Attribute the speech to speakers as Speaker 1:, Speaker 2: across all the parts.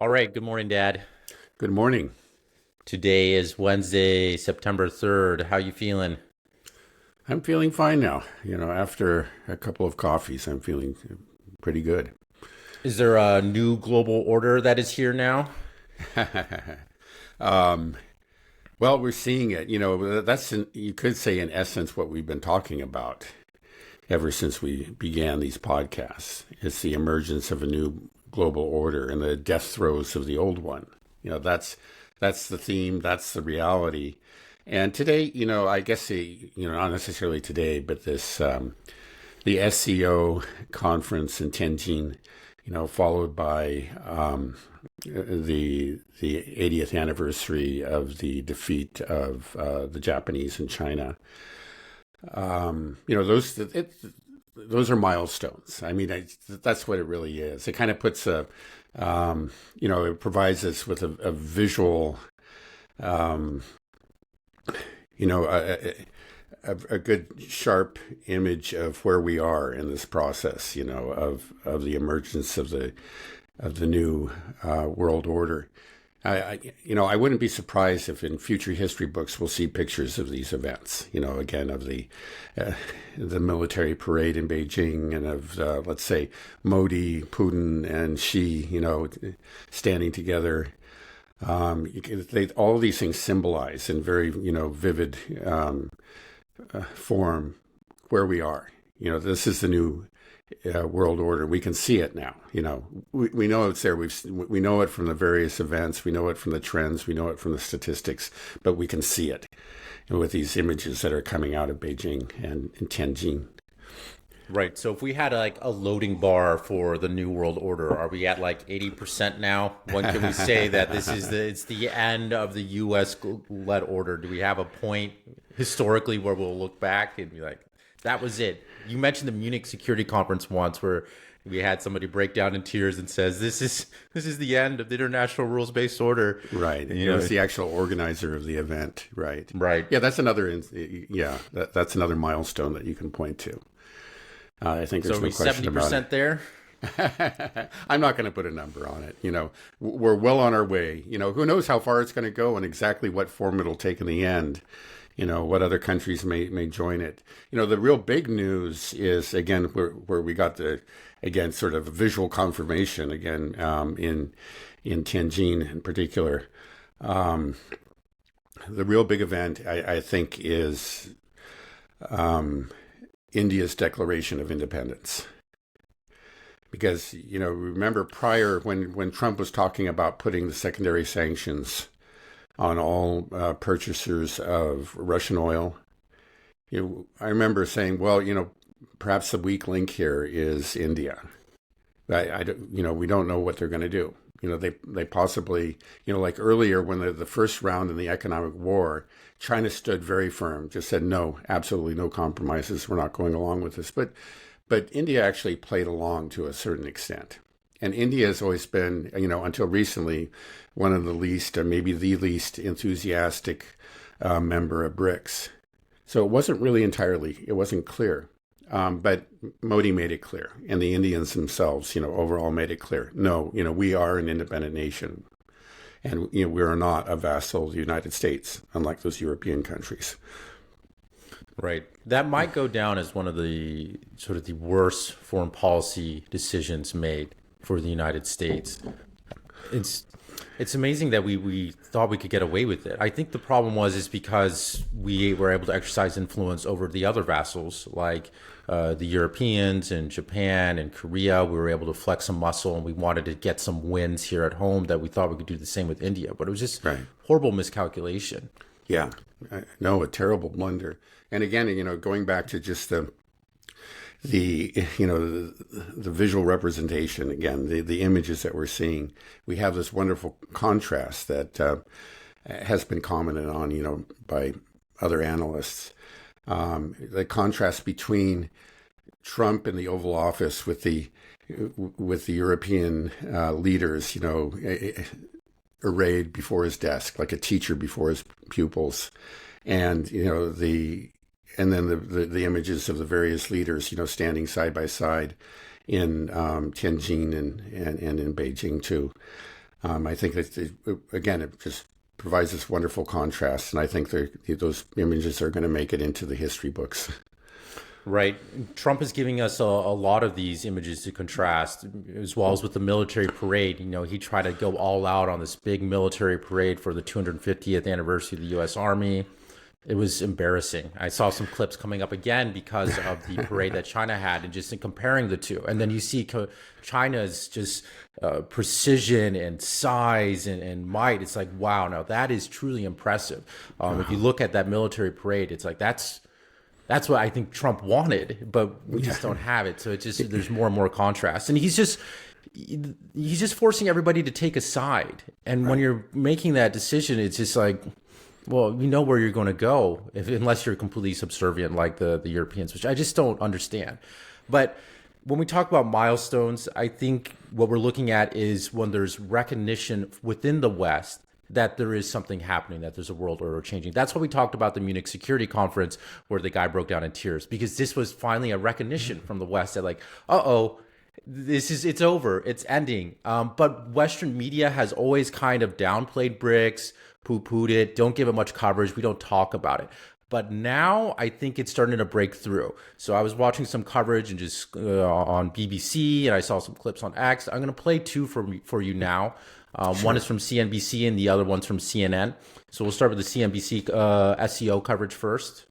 Speaker 1: All right, good morning, Dad.
Speaker 2: Good morning.
Speaker 1: Today is Wednesday, September 3rd. How you feeling?
Speaker 2: I'm feeling fine now. After a couple of coffees, I'm feeling pretty good.
Speaker 1: Is there a new global order that is here now?
Speaker 2: um, well, we're seeing it. You could say, in essence, what we've been talking about ever since we began these podcasts. It's the emergence of a new global order and the death throes of the old one. That's the theme. That's the reality. And today, I guess, not necessarily today, but the SCO conference in Tianjin, followed by the 80th anniversary of the defeat of the Japanese in China. Those are milestones. I mean, that's what it really is. It kind of puts it provides us with a visual, um, you know, a good sharp image of where we are in this process, of the emergence of the new world order. I wouldn't be surprised if in future history books we'll see pictures of these events. Again, of the military parade in Beijing, and of let's say Modi, Putin, and Xi, standing together. All these things symbolize in very vivid form where we are. This is the new world order. We can see it now. We know it's there. We know it from the various events. We know it from the trends. We know it from the statistics. But we can see it with these images that are coming out of Beijing and in Tianjin.
Speaker 1: Right. So if we had like a loading bar for the new world order, are we at like 80% now? When can we say that it's the end of the US led order? Do we have a point historically where we'll look back and be like, that was it? You mentioned the Munich Security Conference once where we had somebody break down in tears and says, this is the end of the international rules-based order.
Speaker 2: Right.
Speaker 1: And,
Speaker 2: It was the actual organizer of the event. Right.
Speaker 1: right.
Speaker 2: Yeah, that's another. Yeah, that's another milestone that you can point to. I think
Speaker 1: So
Speaker 2: there's
Speaker 1: are
Speaker 2: no
Speaker 1: we
Speaker 2: question about
Speaker 1: 70% there?
Speaker 2: it. I'm not going to put a number on it. We're well on our way. Who knows how far it's going to go and exactly what form it'll take in the end. What other countries may join it. The real big news is, again, where we got again, sort of visual confirmation, again, in Tianjin in particular. The real big event, I think, is India's declaration of independence. Because, remember prior when Trump was talking about putting the secondary sanctions on all purchasers of Russian oil, I remember saying, well, perhaps the weak link here is India. We don't know what they're going to do. They possibly, like earlier when the first round in the economic war, China stood very firm, just said, no, absolutely no compromises. We're not going along with this. But India actually played along to a certain extent. And India has always been, until recently, one of the least, or maybe the least enthusiastic member of BRICS. So it wasn't clear. But Modi made it clear, and the Indians themselves, overall made it clear. No, we are an independent nation, and we are not a vassal of the United States, unlike those European countries.
Speaker 1: Right. That might go down as one of the sort of the worst foreign policy decisions made for the United States. It's it's amazing that we thought we could get away with it. I think the problem is because we were able to exercise influence over the other vassals, like the Europeans and Japan and Korea. We were able to flex some muscle, and we wanted to get some wins here at home that we thought we could do the same with India. But it was just
Speaker 2: Right.
Speaker 1: horrible miscalculation.
Speaker 2: Yeah. No, a terrible blunder. And again, going back to just the visual representation again, the images that we're seeing, we have this wonderful contrast that has been commented on, by other analysts. The contrast between Trump in the Oval Office with the European leaders, arrayed before his desk like a teacher before his pupils, and then the images of the various leaders, standing side by side in Tianjin and in Beijing too. I think that, again, it just provides this wonderful contrast. And I think those images are going to make it into the history books.
Speaker 1: Right. Trump is giving us a lot of these images to contrast, as well as with the military parade. You know, he tried to go all out on this big military parade for the 250th anniversary of the U.S. Army. It was embarrassing. I saw some clips coming up again because of the parade that China had, and just in comparing the two. And then you see China's just precision and size and might. It's like, wow, now that is truly impressive. If you look at that military parade, it's like that's what I think Trump wanted, but we just don't have it. So it just, there's more and more contrast. And he's just forcing everybody to take a side. And when you're making that decision, it's just like, well, you know where you're going to go unless you're completely subservient like the Europeans, which I just don't understand. But when we talk about milestones, I think what we're looking at is when there's recognition within the West that there is something happening, that there's a world order changing. That's what we talked about the Munich Security Conference, where the guy broke down in tears, because this was finally a recognition from the West that like, it's over, it's ending. But Western media has always kind of downplayed BRICS, poo-pooed it, don't give it much coverage, we don't talk about it. But now I think it's starting to break through. So I was watching some coverage and just on BBC, and I saw some clips on X. I'm going to play two for you now. Sure. One is from CNBC and the other one's from CNN. So we'll start with the CNBC SEO coverage first.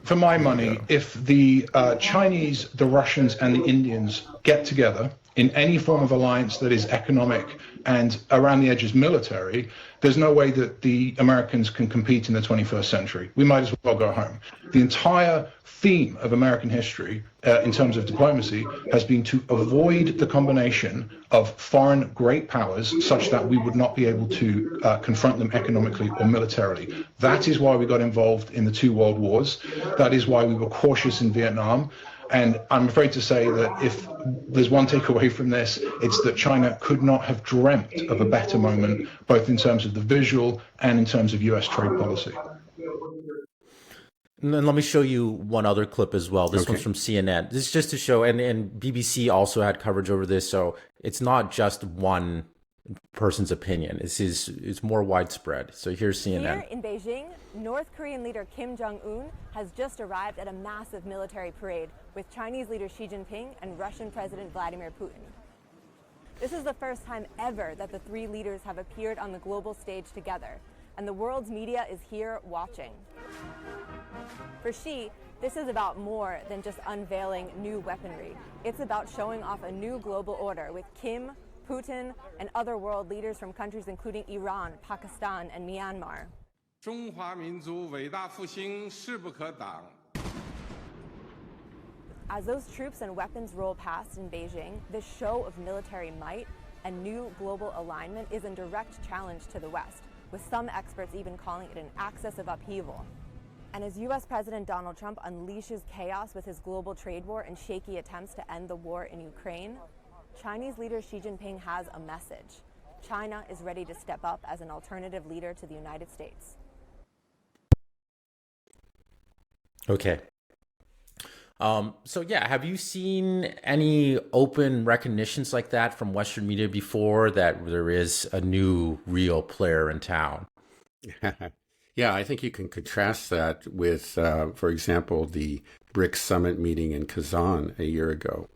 Speaker 3: For my money, if the Chinese, the Russians, and the Indians get together in any form of alliance that is economic and around the edges military, there's no way that the Americans can compete in the 21st century. We might as well go home. The entire theme of American history in terms of diplomacy has been to avoid the combination of foreign great powers such that we would not be able to confront them economically or militarily. That is why we got involved in the two world wars. That is why we were cautious in Vietnam. And I'm afraid to say that if there's one takeaway from this, it's that China could not have dreamt of a better moment, both in terms of the visual and in terms of US trade policy.
Speaker 1: And then let me show you one other clip as well. This one's from CNN. This is just to show, and BBC also had coverage over this, so it's not just one person's opinion. It's more widespread. So here's CNN.
Speaker 4: Here in Beijing, North Korean leader Kim Jong-un has just arrived at a massive military parade with Chinese leader Xi Jinping and Russian President Vladimir Putin. This is the first time ever that the three leaders have appeared on the global stage together, and the world's media is here watching. For Xi, this is about more than just unveiling new weaponry. It's about showing off a new global order with Kim, Putin, and other world leaders from countries including Iran, Pakistan, and Myanmar. As those troops and weapons roll past in Beijing, this show of military might and new global alignment is in direct challenge to the West, with some experts even calling it an axis of upheaval. And as U.S. President Donald Trump unleashes chaos with his global trade war and shaky attempts to end the war in Ukraine, Chinese leader Xi Jinping has a message. China is ready to step up as an alternative leader to the United States.
Speaker 1: Okay. So yeah, have you seen any open recognitions like that from Western media before, that there is a new real player in town?
Speaker 2: Yeah, I think you can contrast that with, for example, the BRICS summit meeting in Kazan a year ago,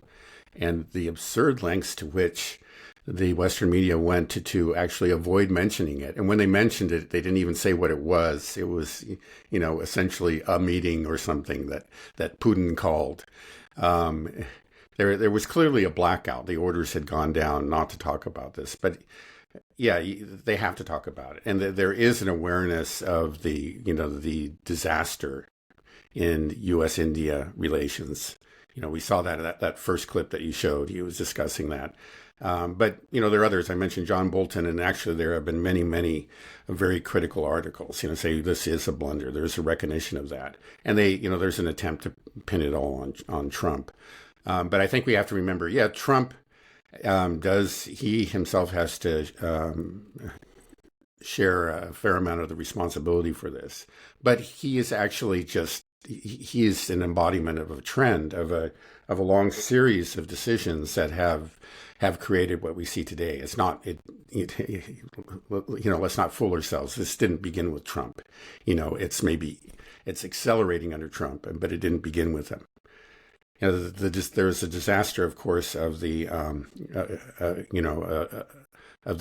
Speaker 2: and the absurd lengths to which the Western media went to actually avoid mentioning it. And when they mentioned it, they didn't even say what it was. It was, essentially a meeting or something that Putin called. There was clearly a blackout. The orders had gone down not to talk about this, but yeah, they have to talk about it. And there is an awareness of the disaster in U.S.-India relations. We saw that first clip that you showed. He was discussing that. But, there are others. I mentioned John Bolton, and actually there have been many, many very critical articles, say this is a blunder. There's a recognition of that. And there's an attempt to pin it all on Trump. But I think we have to remember, Trump he himself has to share a fair amount of the responsibility for this. But he is actually he is an embodiment of a trend, of a long series of decisions that have have created what we see today. It's not, let's not fool ourselves. This didn't begin with Trump. It's accelerating under Trump, but it didn't begin with him. There was a disaster, of course, of the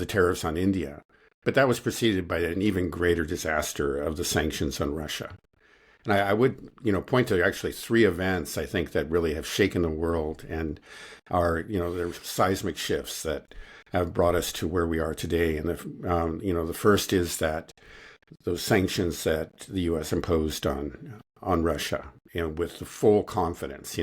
Speaker 2: tariffs on India, but that was preceded by an even greater disaster of the sanctions on Russia. And I would, point to actually three events, I think, that really have shaken the world and are, they're seismic shifts that have brought us to where we are today. And, the first is that those sanctions that the U.S. imposed on Russia, with the full confidence,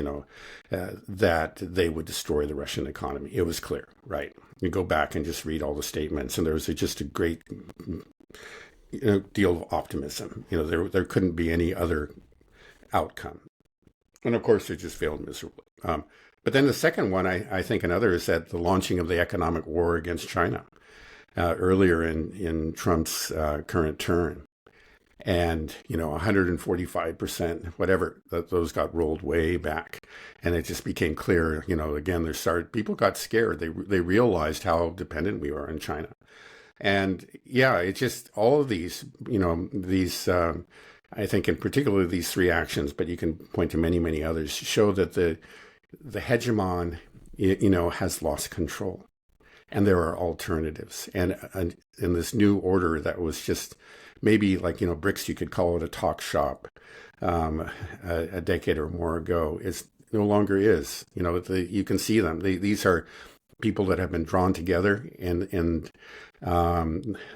Speaker 2: that they would destroy the Russian economy. It was clear, right? You go back and just read all the statements, and there was just a great deal of optimism. There couldn't be any other outcome. And of course, it just failed miserably. But then the second one, I think another, is that the launching of the economic war against China earlier in Trump's current term. And, 145%, whatever, those got rolled way back. And it just became clear, again, people got scared. They realized how dependent we are on China. And yeah, it just, all of these, I think in particular these three actions, but you can point to many, many others, show that the hegemon, has lost control. And there are alternatives. And in this new order that was just maybe like, BRICS, you could call it a talk shop a decade or more ago, it no longer is. You can see them. These are people that have been drawn together, and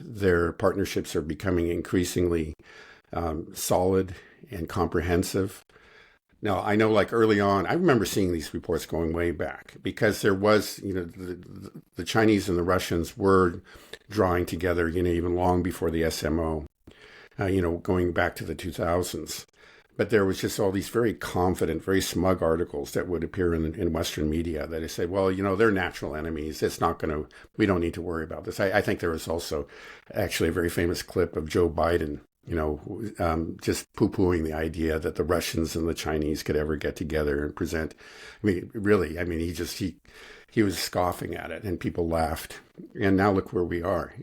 Speaker 2: their partnerships are becoming increasingly solid and comprehensive. Now, I know, like early on, I remember seeing these reports going way back, because there was, the Chinese and the Russians were drawing together, even long before the SMO, going back to the 2000s. But there was just all these very confident, very smug articles that would appear in Western media that say, well, they're natural enemies. We don't need to worry about this. I think there was also actually a very famous clip of Joe Biden, just poo-pooing the idea that the Russians and the Chinese could ever get together and present. He was scoffing at it, and people laughed. And now look where we are.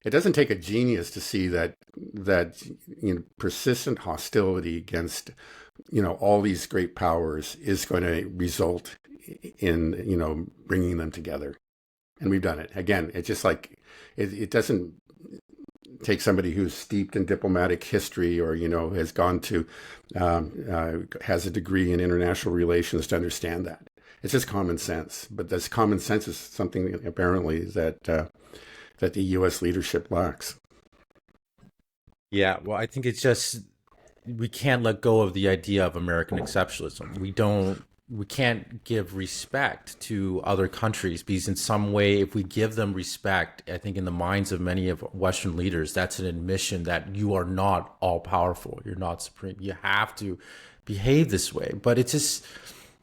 Speaker 2: It doesn't take a genius to see that persistent hostility against all these great powers is going to result in bringing them together. And we've done it. Again, it's just like it doesn't take somebody who's steeped in diplomatic history or has gone to has a degree in international relations to understand that. It's just common sense. But this common sense is something apparently that the U.S. leadership lacks.
Speaker 1: Yeah, well, I think it's just, we can't let go of the idea of American exceptionalism. We can't give respect to other countries, because in some way, if we give them respect, I think in the minds of many of Western leaders, that's an admission that you are not all powerful. You're not supreme. You have to behave this way. But it's just,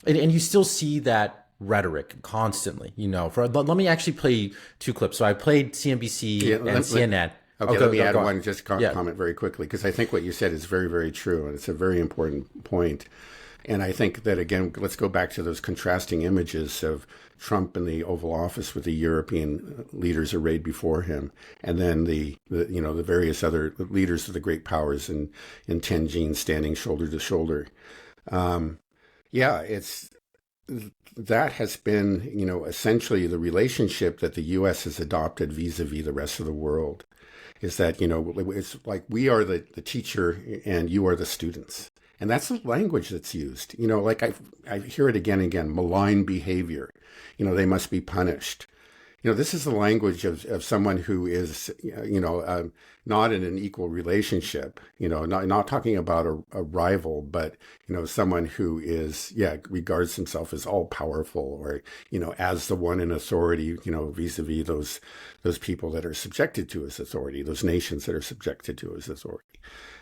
Speaker 1: and you still see that rhetoric constantly, let me actually play two clips. So I played CNBC and CNN.
Speaker 2: Okay, let me add one comment very quickly, because I think what you said is very, very true, and it's a very important point. And I think that, again, let's go back to those contrasting images of Trump in the Oval Office with the European leaders arrayed before him, and then the various other leaders of the great powers in Tianjin standing shoulder to shoulder. That has been, essentially the relationship that the U.S. has adopted vis-a-vis the rest of the world, is that, it's like we are the teacher and you are the students. And that's the language that's used. I hear it again and again, malign behavior. They must be punished. This is the language of someone who is, not in an equal relationship, not talking about a rival, but, someone who is, regards himself as all powerful, or, as the one in authority, vis-a-vis those people that are subjected to his authority, those nations that are subjected to his authority.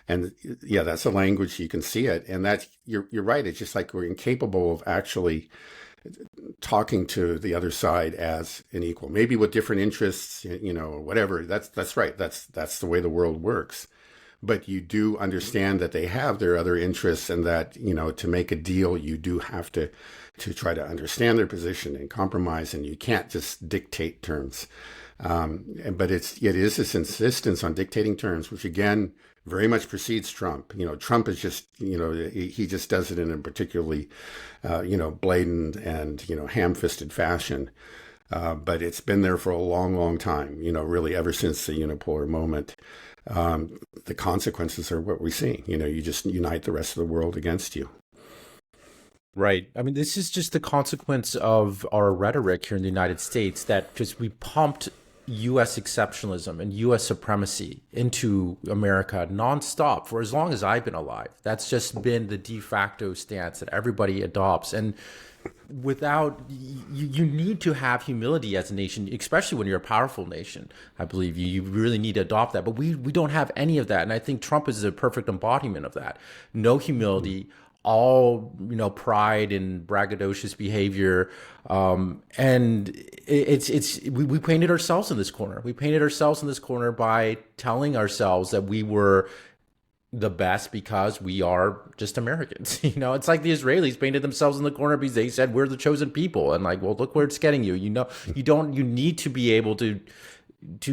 Speaker 2: And that's a language, you can see it. And that's, you're right. It's just like we're incapable of actually talking to the other side as an equal, maybe with different interests, whatever. That's right. That's the way the world works. but you do understand that they have their other interests, and that, to make a deal, you do have to try to understand their position and compromise, and you can't just dictate terms. But it is this insistence on dictating terms, which again very much precedes Trump. Trump is just, he just does it in a particularly, blatant and, ham-fisted fashion. But it's been there for a long, long time, really ever since the unipolar moment. The consequences are what we're seeing. You just unite the rest of the world against you.
Speaker 1: Right. I mean, this is just the consequence of our rhetoric here in the United States, that just we pumped U.S. exceptionalism and U.S. supremacy into America nonstop for as long as I've been alive. That's just been the de facto stance that everybody adopts. And without, you need to have humility as a nation, especially when you're a powerful nation. I believe you really need to adopt that. But we don't have any of that. And I think Trump is a perfect embodiment of that. No humility, all, pride and braggadocious behavior. And we painted ourselves in this corner. We painted ourselves in this corner by telling ourselves that we were the best because we are just Americans. It's like the Israelis painted themselves in the corner because they said we're the chosen people. And like, well, look where it's getting you. You need to be able to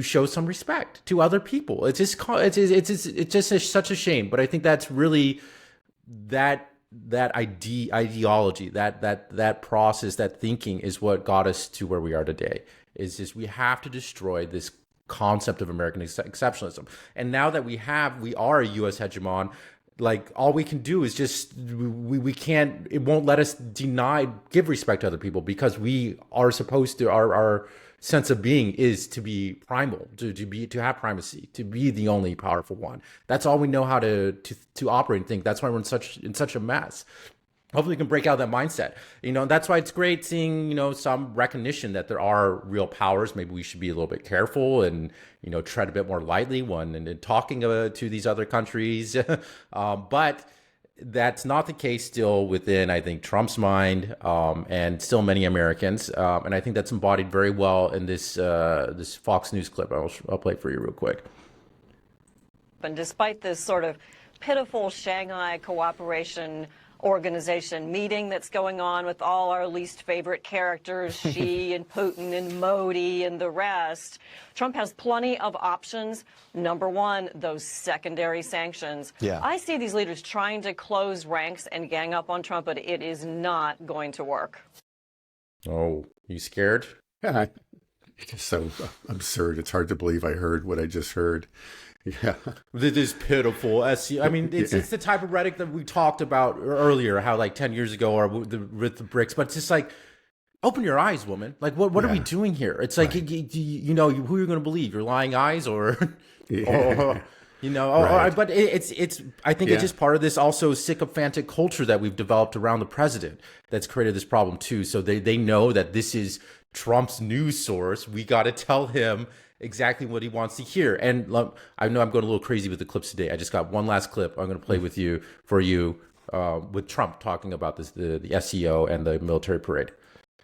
Speaker 1: show some respect to other people. It's just such a shame. But I think that's really that ideology, that process, that thinking is what got us to where we are today. Is just we have to destroy this concept of American exceptionalism. And now that we are a U.S. hegemon, like all we can do is just we can't. It won't let us give respect to other people because we are supposed to. Our sense of being is to be primal, to have primacy, to be the only powerful one. That's all we know how to operate and think. That's why we're in such a mess. Hopefully we can break out of that mindset. That's why it's great seeing, some recognition that there are real powers. Maybe we should be a little bit careful and, tread a bit more lightly and talking to these other countries. But that's not the case still within, I think, Trump's mind, and still many Americans. And I think that's embodied very well in this Fox News clip. I'll play it for you real quick.
Speaker 5: And despite this sort of pitiful Shanghai Cooperation Organization meeting that's going on with all our least favorite characters, Xi and Putin and Modi and the rest, Trump has plenty of options. Number one, those secondary sanctions.
Speaker 6: Yeah.
Speaker 5: I see these leaders trying to close ranks and gang up on Trump, but it is not going to work.
Speaker 1: Oh, you scared?
Speaker 2: Yeah, it's just so absurd. It's hard to believe I heard what I just heard. Yeah,
Speaker 1: this is pitiful. I mean, it's the type of rhetoric that we talked about earlier, how like 10 years ago or with the BRICS, but it's just like, open your eyes, woman. Like, what are we doing here? It's like, right. Who are you going to believe? Your lying eyes or, but it's. I think it's just part of this also sycophantic culture that we've developed around the president that's created this problem too. So they know that this is Trump's news source. We got to tell him exactly what he wants to hear. And I know I'm going a little crazy with the clips today. I just got one last clip I'm going to play with you with Trump talking about the SEO and the military parade.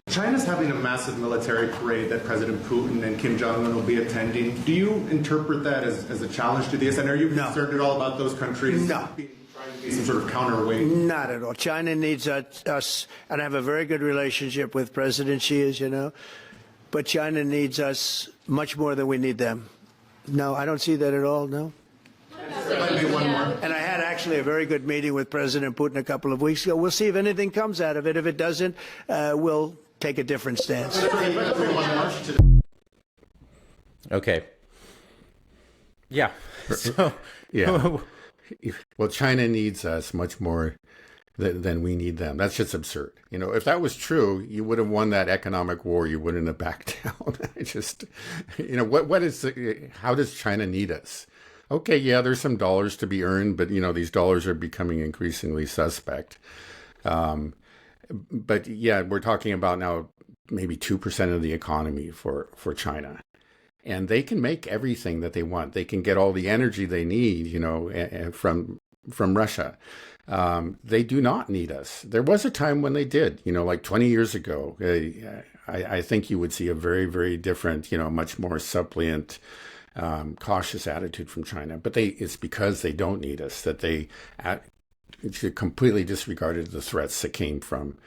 Speaker 7: China's having a massive military parade that President Putin and Kim Jong-un will be attending. Do you interpret that as a challenge to this? And are you concerned at all about those countries trying to be some sort of counterweight?
Speaker 6: Not at all. China needs us, and I have a very good relationship with President Xi, as you know. But China needs us much more than we need them. No, I don't see that at all, no. And I had actually a very good meeting with President Putin a couple of weeks ago. We'll see if anything comes out of it. If it doesn't, we'll take a different stance.
Speaker 1: Okay. Yeah. So.
Speaker 2: Yeah. Well, China needs us much more than we need them. That's just absurd. If that was true, you would have won that economic war. You wouldn't have backed down. How does China need us? Okay, yeah, there's some dollars to be earned, but these dollars are becoming increasingly suspect. But yeah, we're talking about now maybe 2% of the economy for China. And they can make everything that they want. They can get all the energy they need, from Russia. They do not need us. There was a time when they did, like 20 years ago. I think you would see a very, very different, much more suppliant cautious attitude from China. But it's because they don't need us that they completely disregarded the threats that came from,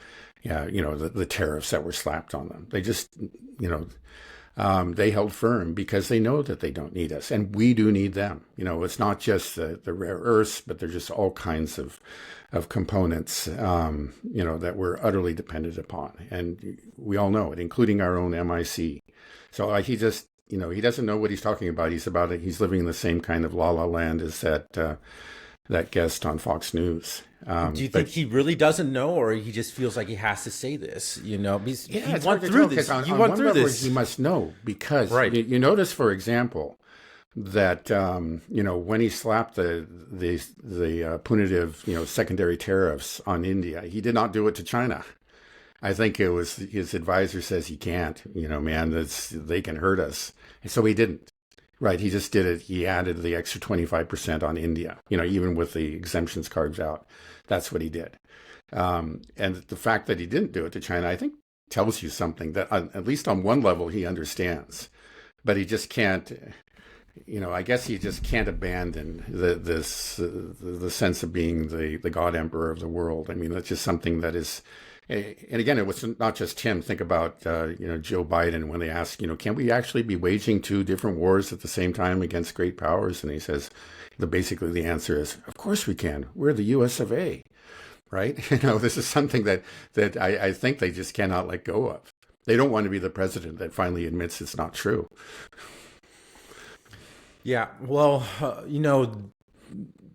Speaker 2: the tariffs that were slapped on them. They just, they held firm because they know that they don't need us, and we do need them. It's not just the rare earths, but there's just all kinds of components, that we're utterly dependent upon, and we all know it, including our own MIC. So he just, he doesn't know what he's talking about. He's living in the same kind of la-la land as that guest on Fox News.
Speaker 1: Do you think he really doesn't know, or he just feels like he has to say this? He went
Speaker 2: through
Speaker 1: this.
Speaker 2: He went through this. He must know because you notice, for example, that when he slapped the punitive secondary tariffs on India, he did not do it to China. I think it was his advisor says he can't. Man, they can hurt us, so he didn't. Right, he just did it. He added the extra 25% on India, even with the exemptions carved out. That's what he did. And the fact that he didn't do it to China, I think, tells you something that, at least on one level, he understands. But he just can't, I guess he just can't abandon the sense of being the God Emperor of the world. I mean, that's just something that is... And again, it was not just him. Think about, Joe Biden when they ask, can we actually be waging two different wars at the same time against great powers? And he says, basically the answer is, of course we can. We're the US of A, right? This is something that I think they just cannot let go of. They don't want to be the president that finally admits it's not true.
Speaker 1: Yeah, well,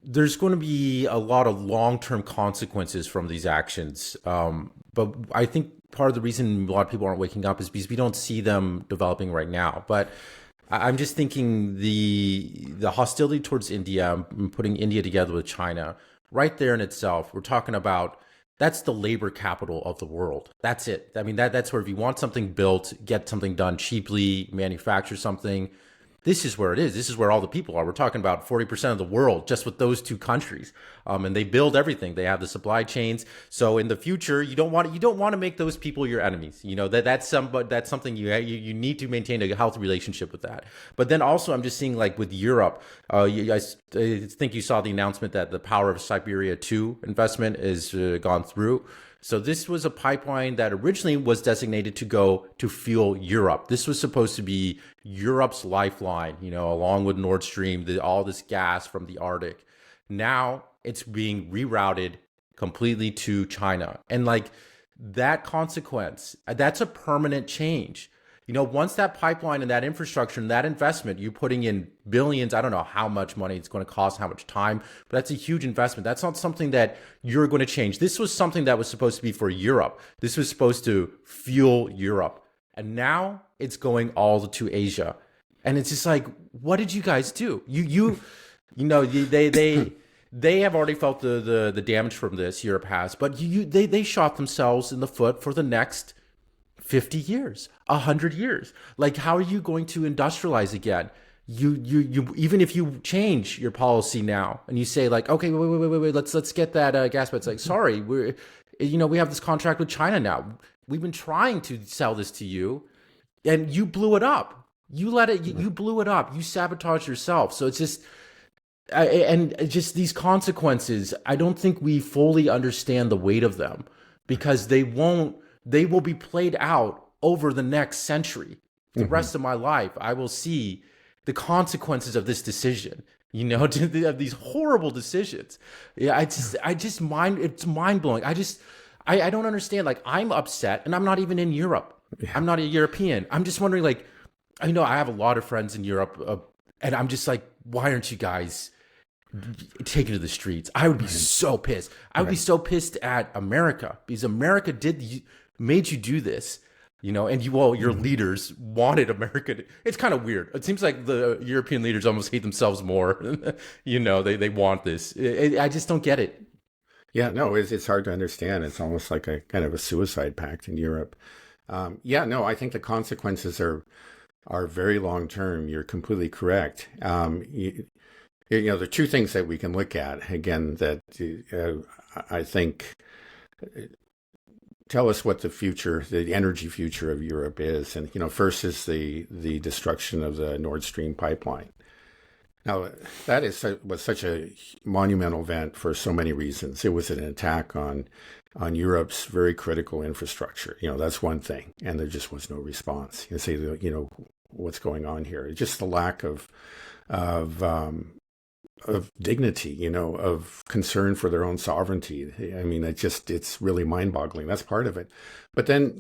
Speaker 1: there's going to be a lot of long-term consequences from these actions. But I think part of the reason a lot of people aren't waking up is because we don't see them developing right now. But I'm just thinking the hostility towards India, putting India together with China, right there in itself, we're talking about that's the labor capital of the world. That's it. I mean, that's where if you want something built, get something done cheaply, manufacture something, this is where it is. This is where all the people are. We're talking about 40% of the world just with those two countries, and they build everything. They have the supply chains. So in the future, you don't want to make those people your enemies. That's something you need to maintain a healthy relationship with that. But then also, I'm just seeing like with Europe, I think you saw the announcement that the Power of Siberia 2 investment is gone through. So this was a pipeline that originally was designated to go to fuel Europe. This was supposed to be Europe's lifeline, along with Nord Stream, all this gas from the Arctic. Now it's being rerouted completely to China. And like that consequence, that's a permanent change. Once that pipeline and that infrastructure and that investment, you're putting in billions, I don't know how much money it's going to cost, how much time, but that's a huge investment. That's not something that you're going to change. This was something that was supposed to be for Europe. This was supposed to fuel Europe. And now it's going all to Asia. And it's just like, what did you guys do? They have already felt the damage from this, Europe has, but they shot themselves in the foot for the next 50 years, 100 years. Like, how are you going to industrialize again? You even if you change your policy now and you say like, okay, wait, let's get that gas, but it's like, sorry, we have this contract with China now. We've been trying to sell this to you, and you blew it up. You blew it up. You sabotaged yourself. So it's just, just these consequences. I don't think we fully understand the weight of them because they will be played out over the next century. The rest of my life, I will see the consequences of this decision, of these horrible decisions. Yeah, it's mind blowing. I don't understand. Like, I'm upset and I'm not even in Europe. Yeah. I'm not a European. I'm just wondering, like, I have a lot of friends in Europe and I'm just like, why aren't you guys taken to the streets? I would be so pissed. I would be so pissed at America because America made you do this, and your leaders wanted America it's kind of weird. It seems like the European leaders almost hate themselves more. They want this. I just don't get it.
Speaker 2: Yeah, no, it's hard to understand. It's almost like a kind of a suicide pact in Europe. I think the consequences are very long term. You're completely correct. There are two things that we can look at again that I think tell us what the future, the energy future of Europe is. And, first is the destruction of the Nord Stream pipeline. Now, that was such a monumental event for so many reasons. It was an attack on Europe's very critical infrastructure. That's one thing. And there just was no response. You say, what's going on here? It's just the lack of dignity, of concern for their own sovereignty. I mean, it's really mind-boggling. That's part of it. But then,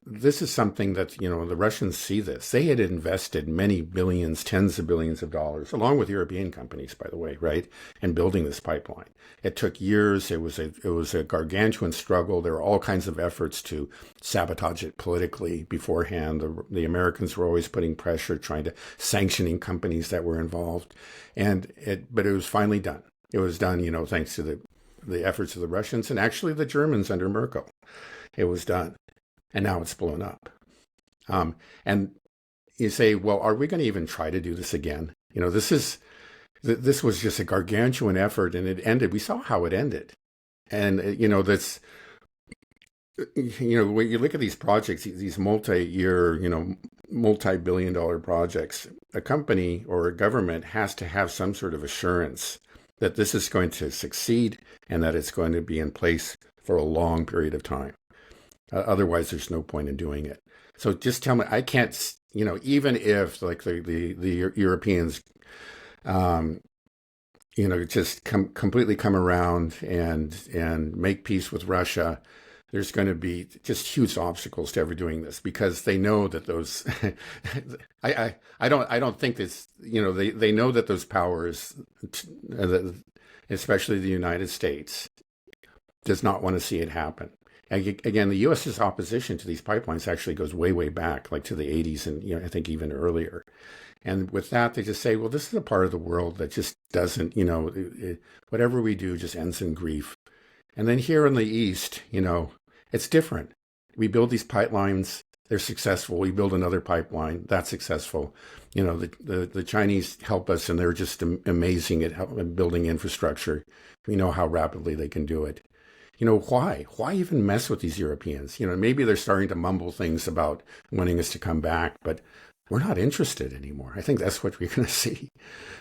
Speaker 2: this is something that, the Russians see this. They had invested many billions, tens of billions of dollars, along with European companies, by the way, right, in building this pipeline. It took years. It was a gargantuan struggle. There were all kinds of efforts to sabotage it politically beforehand. The Americans were always putting pressure, trying to sanctioning companies that were involved. But it was finally done. It was done, thanks to the efforts of the Russians and actually the Germans under Merkel. It was done. And now it's blown up. And you say, well, are we going to even try to do this again? This was just a gargantuan effort, and it ended. We saw how it ended. And, when you look at these projects, these multi-year, multi-billion-dollar projects, a company or a government has to have some sort of assurance that this is going to succeed and that it's going to be in place for a long period of time. Otherwise, there's no point in doing it. So just tell me, I can't, even if like the Europeans, just completely come around and make peace with Russia, there's going to be just huge obstacles to ever doing this because they know that those, I don't think this, they know that those powers, especially the United States, does not want to see it happen. Again, the U.S.'s opposition to these pipelines actually goes way, way back, like to the 80s and, I think even earlier. And with that, they just say, well, this is a part of the world that just doesn't, whatever we do just ends in grief. And then here in the East, it's different. We build these pipelines, they're successful. We build another pipeline, that's successful. The Chinese help us and they're just amazing at building infrastructure. We know how rapidly they can do it. Why? Why even mess with these Europeans? Maybe they're starting to mumble things about wanting us to come back, but we're not interested anymore. I think that's what we're going to see.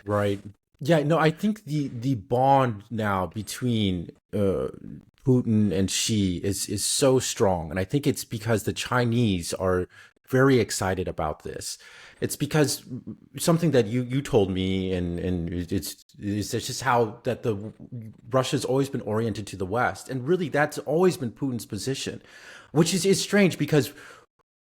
Speaker 1: Right. Yeah, no, I think the bond now between Putin and Xi is so strong. And I think it's because the Chinese are very excited about this. It's because something that you told me, and it's just how that Russia's always been oriented to the West, and really that's always been Putin's position, which is strange because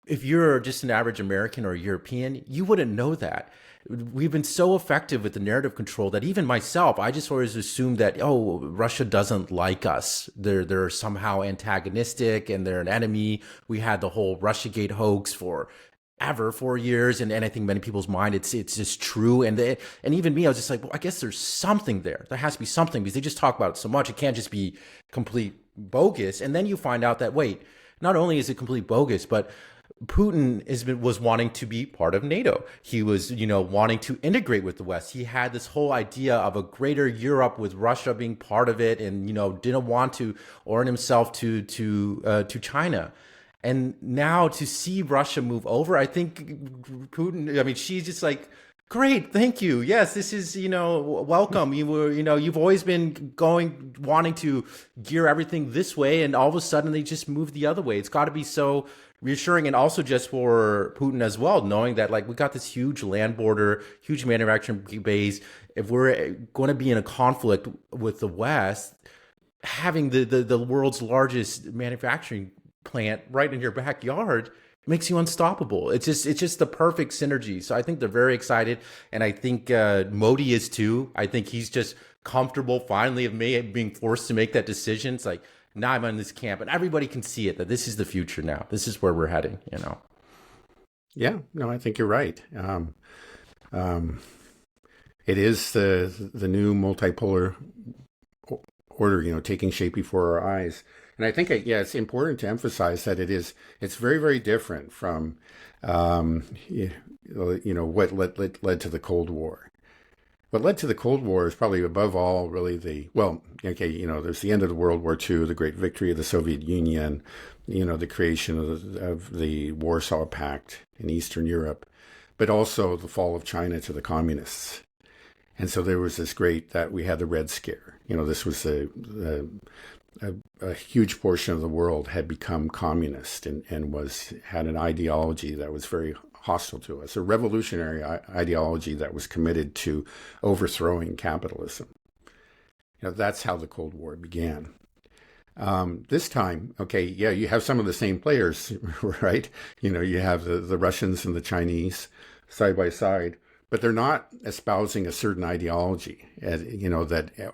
Speaker 1: if you're just an average American or European, you wouldn't know that. We've been so effective with the narrative control that even myself, I just always assumed that, Russia doesn't like us. They're somehow antagonistic and they're an enemy. We had the whole Russiagate hoax for 4 years, and I think many people's mind it's just true, and even me, I was just like, well, I guess there's something there. There has to be something because they just talk about it so much. It can't just be complete bogus. And then you find out that wait, not only is it complete bogus, but Putin was wanting to be part of NATO. He was, wanting to integrate with the West. He had this whole idea of a greater Europe with Russia being part of it, and didn't want to orient himself to China. And now to see Russia move over, I think Putin, she's just like, great, thank you. Yes, this is, welcome. You've always been wanting to gear everything this way, and all of a sudden they just move the other way. It's got to be so reassuring, and also just for Putin as well, knowing that we got this huge land border, huge manufacturing base. If we're going to be in a conflict with the West, having the world's largest manufacturing plant right in your backyard makes you unstoppable. It's just the perfect synergy. So I think they're very excited, and I think Modi is too. I think he's just comfortable finally of being forced to make that decision. It's like, now I'm in this camp, and everybody can see it that this is the future now. This is where we're heading.
Speaker 2: Yeah, no, I think you're right. It is the new multipolar order, taking shape before our eyes. And I think, it's important to emphasize that it's very, very different from, what led to the Cold War. what led to the Cold War is probably above all really there's the end of the World War II, the great victory of the Soviet Union, the creation of the Warsaw Pact in Eastern Europe, but also the fall of China to the communists. And so there was that we had the Red Scare. This was a huge portion of the world had become communist and had an ideology that was very hostile to us, a revolutionary ideology that was committed to overthrowing capitalism. That's how the Cold War began. This time, you have some of the same players, right? You have the Russians and the Chinese side by side, but they're not espousing a certain ideology,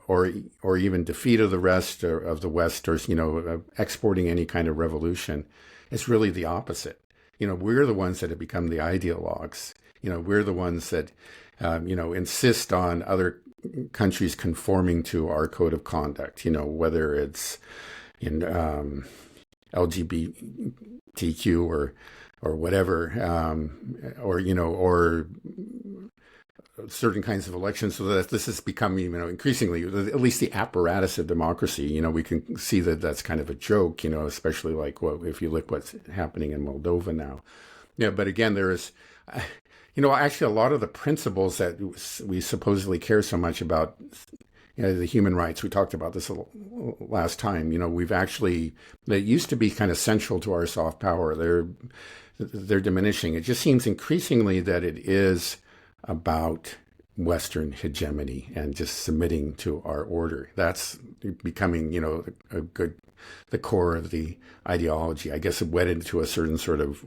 Speaker 2: or even defeat of the rest of the West, or exporting any kind of revolution. It's really the opposite. We're the ones that have become the ideologues. We're the ones that, insist on other countries conforming to our code of conduct, whether it's in LGBTQ or whatever, or certain kinds of elections, so that this has become, increasingly, at least the apparatus of democracy. We can see that that's kind of a joke, especially if you look what's happening in Moldova now. But again, there is, actually a lot of the principles that we supposedly care so much about, the human rights, we talked about this last time, they used to be kind of central to our soft power. They're diminishing. It just seems increasingly that it is about Western hegemony and just submitting to our order. That's becoming, the core of the ideology. I guess it wedded to a certain sort of,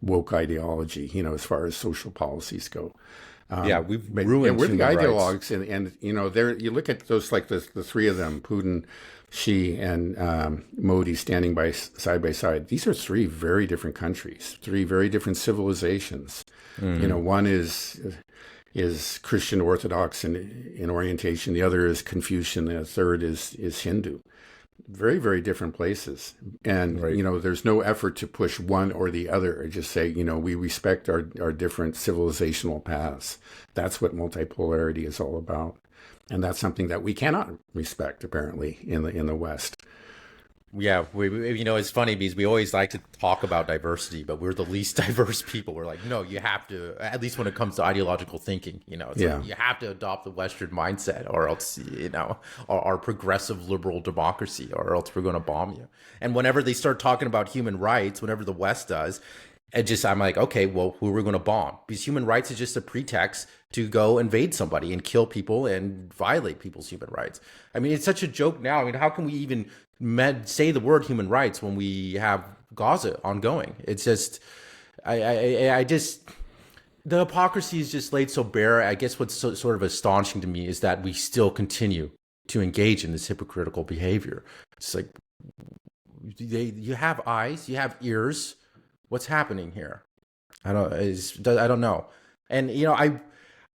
Speaker 2: woke ideology, as far as social policies go.
Speaker 1: We've ruined.
Speaker 2: We're the ideologues,
Speaker 1: rights.
Speaker 2: and there you look at those, like the three of them, Putin, Xi, and Modi, standing side by side. These are three very different countries, three very different civilizations. One is Christian Orthodox in orientation, the other is Confucian, the third is Hindu. Very, very different places. And,
Speaker 1: right.
Speaker 2: There's no effort to push one or the other, or just say, we respect our different civilizational paths. That's what multipolarity is all about. And that's something that we cannot respect, apparently, in the West.
Speaker 1: Yeah, it's funny because we always like to talk about diversity, but we're the least diverse people. We're like, no, you have to, at least when it comes to ideological thinking, like you have to adopt the Western mindset, or else, our progressive liberal democracy, or else we're going to bomb you. And whenever they start talking about human rights, whenever the West does, I'm like, okay, well, who are we going to bomb? Because human rights is just a pretext to go invade somebody and kill people and violate people's human rights. I mean, it's such a joke now. I mean, how can we even say the word human rights when we have Gaza ongoing? It's just, I just, the hypocrisy is just laid so bare. I guess what's sort of astonishing to me is that we still continue to engage in this hypocritical behavior. It's like, you have eyes, you have ears. What's happening here? I don't know. And,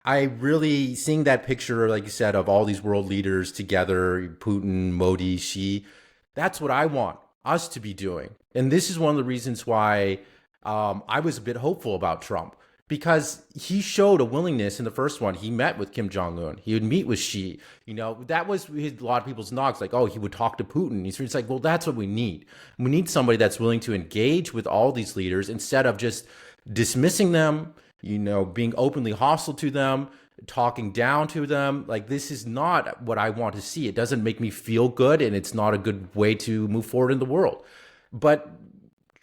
Speaker 1: I really, seeing that picture, like you said, of all these world leaders together, Putin, Modi, Xi, that's what I want us to be doing. And this is one of the reasons why I was a bit hopeful about Trump, because he showed a willingness in the first one. He met with Kim Jong-un. He would meet with Xi. That was a lot of people's knocks, like, oh, he would talk to Putin. It's like, well, that's what we need. We need somebody that's willing to engage with all these leaders instead of just dismissing them, being openly hostile to them, talking down to them. Like, this is not what I want to see. It doesn't make me feel good, and it's not a good way to move forward in the world. But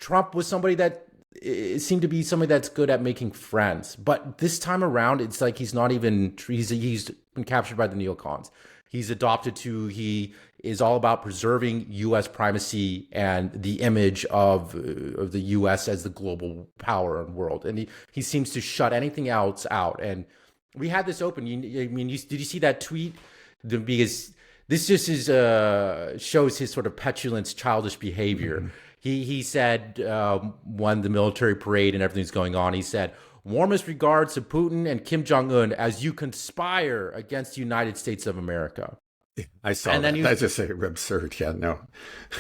Speaker 1: Trump was somebody that it seemed to be somebody that's good at making friends. But this time around, it's like he's been captured by the neocons. He is all about preserving U.S. primacy and the image of the U.S. as the global power in the world. And he seems to shut anything else out. And we had this open. Did you see that tweet? Because this just shows his sort of petulance, childish behavior. Mm-hmm. He said, when the military parade and everything's going on, he said, "Warmest regards to Putin and Kim Jong-un as you conspire against the United States of America."
Speaker 2: I saw
Speaker 1: And then
Speaker 2: that.
Speaker 1: you-
Speaker 2: That's just absurd. Yeah, no.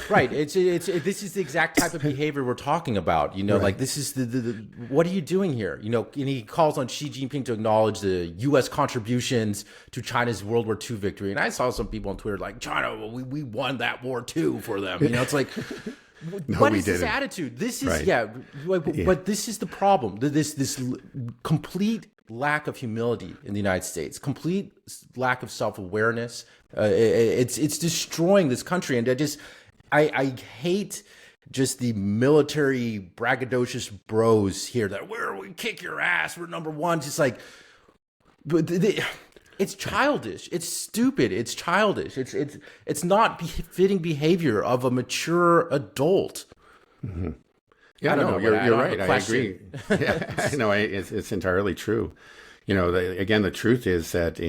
Speaker 1: Right. This is the exact type of behavior we're talking about. Like this is the what are you doing here? And he calls on Xi Jinping to acknowledge the U.S. contributions to China's World War II victory. And I saw some people on Twitter like, China, well, we won that war too for them. It's like,
Speaker 2: No,
Speaker 1: what
Speaker 2: we
Speaker 1: is this
Speaker 2: didn't.
Speaker 1: attitude? This is
Speaker 2: Right.
Speaker 1: but this is the problem. This complete lack of humility in the United States, complete lack of self-awareness. It's destroying this country, and I hate just the military braggadocious bros here that we kick your ass, we're number one. Just like, but it's childish. It's stupid. It's childish. It's not befitting behavior of a mature adult.
Speaker 2: Mm-hmm. Yeah,
Speaker 1: I don't know,
Speaker 2: you're
Speaker 1: but I don't
Speaker 2: right.
Speaker 1: have a
Speaker 2: I agree.
Speaker 1: question.
Speaker 2: Yeah, I know. It's entirely true. Again, the truth is that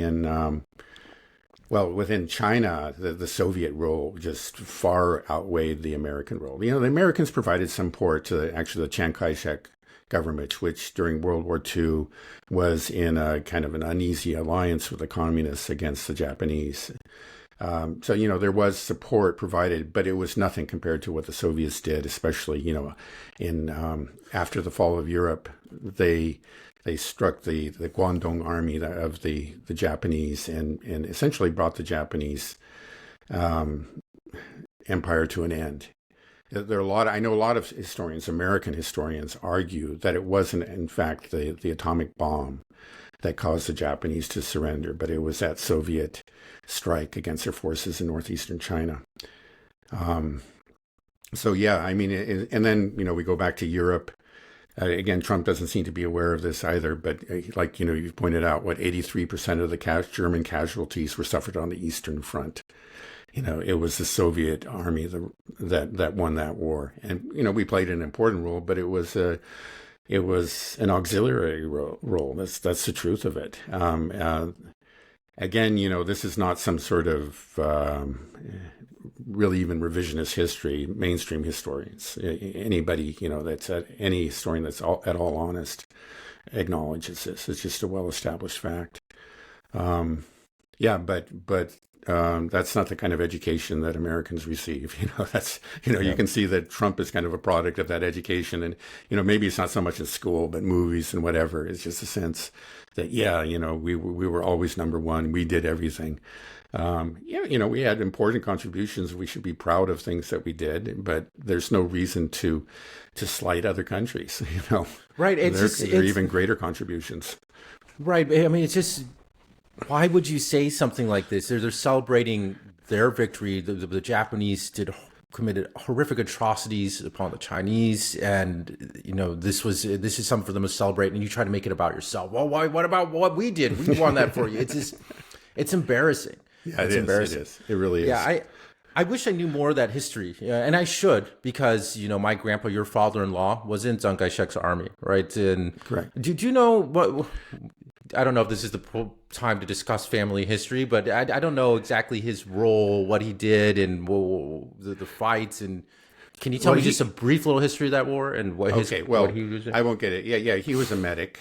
Speaker 2: within China, the Soviet role just far outweighed the American role. The Americans provided some support to the Chiang Kai-shek government, which during World War II was in a kind of an uneasy alliance with the communists against the Japanese. So there was support provided, but it was nothing compared to what the Soviets did, especially, in after the fall of Europe. They struck the Guangdong army of the Japanese and essentially brought the Japanese empire to an end. I know a lot of historians, American historians, argue that it wasn't, in fact, the atomic bomb that caused the Japanese to surrender, but it was that Soviet strike against their forces in northeastern China. So yeah, I mean, and then we go back to Europe. Again, Trump doesn't seem to be aware of this either, but like you've pointed out, 83% of the German casualties were suffered on the Eastern Front. It was the Soviet army that won that war, and we played an important role, but it was an auxiliary role. That's the truth of it. Again, this is not some sort of really even revisionist history. Mainstream historians, anybody that's any historian that's at all honest, acknowledges this. It's just a well-established fact. But that's not the kind of education that Americans receive. You can see that Trump is kind of a product of that education, and maybe it's not so much in school, but movies and whatever. It's just a sense that we were always number one. We did everything. We had important contributions. We should be proud of things that we did, but there's no reason to slight other countries.
Speaker 1: Right?
Speaker 2: They're even greater contributions.
Speaker 1: Right. I mean, it's just, why would you say something like this? They're celebrating their victory. The Japanese committed horrific atrocities upon the Chinese, and this is something for them to celebrate. And you try to make it about yourself. Well, why? What about what we did? We won that for you. It's embarrassing.
Speaker 2: Yeah,
Speaker 1: it's embarrassing.
Speaker 2: It is. It really is.
Speaker 1: Yeah, I wish I knew more of that history, and I should, because my grandpa, your father-in-law, was in Chiang Kai-shek's army, right? And
Speaker 2: correct.
Speaker 1: Do you know what? I don't know if this is the time to discuss family history, but I don't know exactly his role, what he did, and the fights. And can you tell me just a brief little history of that war and what? What he was doing?
Speaker 2: I won't get it. Yeah. He was a medic.